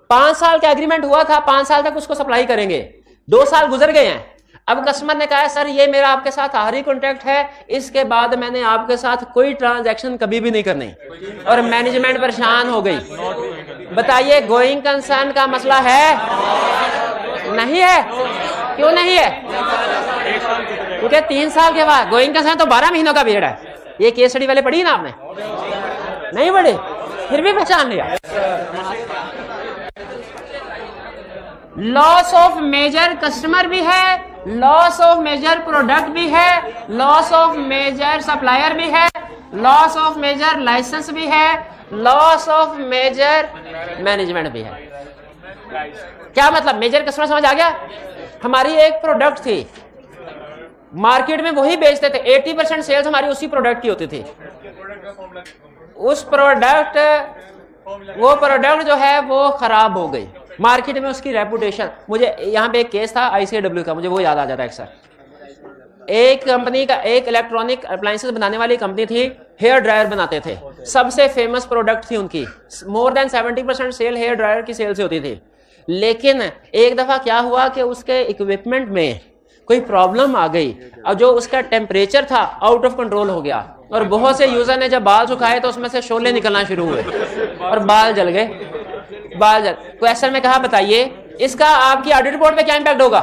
5 साल का एग्रीमेंट हुआ था, 5 साल तक उसको सप्लाई करेंगे, 2 साल गुजर गए हैं। अब कस्टमर ने कहा सर ये मेरा आपके साथ आखिरी कॉन्ट्रैक्ट है, इसके बाद मैंने आपके साथ कोई ट्रांजैक्शन कभी भी नहीं करनी, और मैनेजमेंट परेशान हो गई। बताइए गोइंग कंसर्न का मसला है? नहीं है। क्यों नहीं है? क्योंकि 3 साल के बाद गोइंग कंसर्न तो 12 महीनों का पीरियड है। ये केस स्टडी वाले पढ़ी ना आपने? नहीं पढ़ी, फिर भी पहचान लिया। लॉस ऑफ मेजर कस्टमर भी है, लॉस ऑफ मेजर प्रोडक्ट भी है, लॉस ऑफ मेजर सप्लायर भी है, लॉस ऑफ मेजर लाइसेंस भी है, लॉस ऑफ मेजर मैनेजमेंट भी है। क्या मतलब? मेजर कस्टमर समझ आ गया? हमारी एक प्रोडक्ट थी, मार्केट में वही बेचते थे, 80% सेल्स हमारी उसी प्रोडक्ट की होती थी। वो प्रोडक्ट जो है वो खराब हो गई, मार्केट में उसकी रेपुटेशन। मुझे यहाँ पे एक केस था ICAW का, मुझे वो याद आ जाता है अक्सर। एक कंपनी का, एक इलेक्ट्रॉनिक अप्लायंसेस बनाने वाली कंपनी थी, हेयर ड्रायर बनाते थे, सबसे फेमस प्रोडक्ट थी उनकी, more than 70% sale hair dryer की सेल से होती थी। लेकिन एक दफा क्या हुआ कि उसके इक्विपमेंट में कोई प्रॉब्लम आ गई, और जो उसका टेम्परेचर था आउट ऑफ कंट्रोल हो गया, और बहुत से यूजर ने जब बाल सुखाए तो उसमें से शोले निकलना शुरू हुए और बाल जल गए। क्वेश्चन में कहा बताइए इसका आपकी ऑडिट रिपोर्ट पे क्या इंपैक्ट होगा?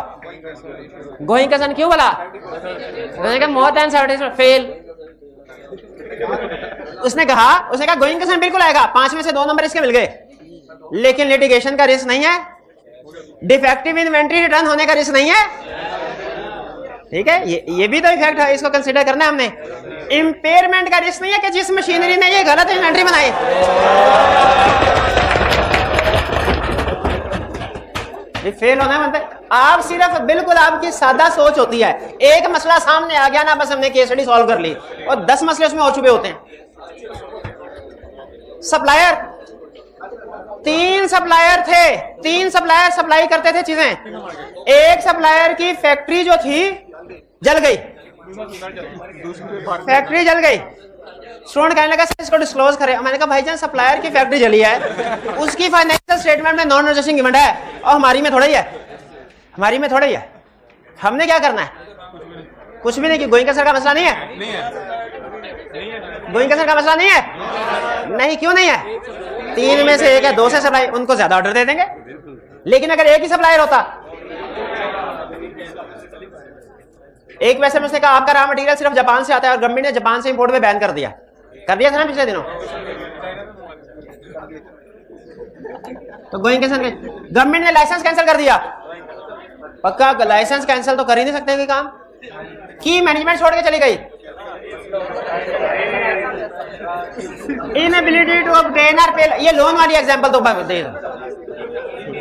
गोइंग कंसर्न क्यों बोला? मोर देन 70% फेल। उसने कहा गोइंग कंसर्न बिल्कुल आएगा, 5 में से 2 नंबर इसके मिल गए, लेकिन लिटिगेशन का रिस्क नहीं है, डिफेक्टिव इन्वेंट्री रिटर्न होने का रिस्क नहीं है। ठीक है, ये भी तो इफेक्ट है, इसको कंसीडर करना है हमने। इंपेयरमेंट का रिस्क नहीं है कि जिस मशीनरी ने ये गलत इन्वेंट्री बनाई, ये फेल होना है। मतलब आप सिर्फ बिल्कुल आपकी सादा सोच होती है, एक मसला सामने आ गया ना, बस हमने केस स्टडी सॉल्व कर ली, और 10 मसले उसमें और छुपे होते हैं। सप्लायर, 3 सप्लायर थे, 3 सप्लायर सप्लाई करते थे चीजें। एक सप्लायर की फैक्ट्री जो थी जल गई, फैक्ट्री जल गई। स्टूडेंट कहने लगा सर इसको डिस्क्लोज करें। मैंने कहा भाईजान सप्लायर की फैक्ट्री जली है, उसकी फाइनेंशियल स्टेटमेंट में नॉन रजिस्टरिंग इवेंट है, और हमारी में थोड़ा ही है, हमारी में थोड़ा ही है। हमने क्या करना है? कुछ भी नहीं कि गोइंग कंसर्न का मसला नहीं है, गोइंग कंसर्न का मसला नहीं है। नहीं, क्यों नहीं है? 3 में से 1 है, 2 से सप्लाई, उनको ज्यादा ऑर्डर दे देंगे। लेकिन अगर एक ही सप्लायर होता, एक पैसे में उसने कहा आपका रॉ मटेरियल सिर्फ जापान से आता है, और गवर्नमेंट ने जापान से इंपोर्ट में बैन कर दिया था ना पिछले दिनों। तो गोइंग कंसर्न, गवर्नमेंट ने लाइसेंस कैंसिल कर दिया। पक्का लाइसेंस कैंसिल तो कर ही नहीं सकते कोई काम की, मैनेजमेंट छोड़ के चली गई। इनएबिलिटी टू ऑब्टेन और पे, ये लोन वाली एग्जांपल तो दे दो।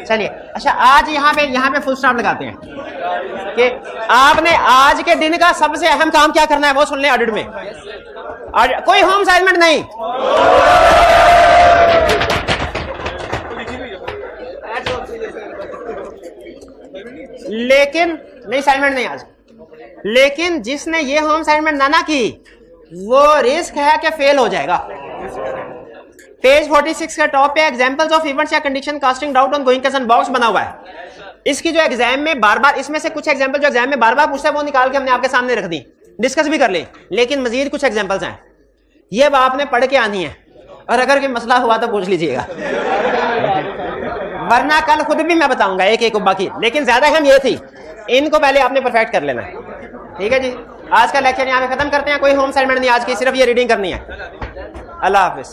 चलिए अच्छा, आज यहाँ पे फुल स्टॉप लगाते हैं कि आपने आज के दिन का सबसे अहम काम क्या करना है वो सुन लें ऑडिट में। कोई होम असाइनमेंट नहीं, लेकिन नहीं असाइनमेंट नहीं आज, लेकिन जिसने ये होम असाइनमेंट ना की वो रिस्क है कि फेल हो जाएगा। पेज 46 का टॉप पे एग्जांपल्स ऑफ इवेंट्स या condition casting doubt on going concern box बना हुआ है। इसकी जो एग्जाम में बार बार, इसमें से कुछ एग्जांपल जो एग्जाम में बार बार पूछता है वो निकाल के हमने आपके सामने रख दी, डिस्कस भी कर ले, लेकिन मजीद कुछ एग्जांपल्स हैं, ये अब आपने पढ़ के आनी है, और अगर कोई मसला हुआ तो पूछ लीजिएगा, वरना कल खुद भी मैं बताऊंगा एक एक बाकी। लेकिन ज्यादा अहम ये थी, इनको पहले आपने परफेक्ट कर लेना है। ठीक है जी, आज का लेक्चर यहाँ पे खत्म करते हैं। कोई होम असाइनमेंट नहीं आज की, सिर्फ ये रीडिंग करनी है। अल्लाह हाफिज।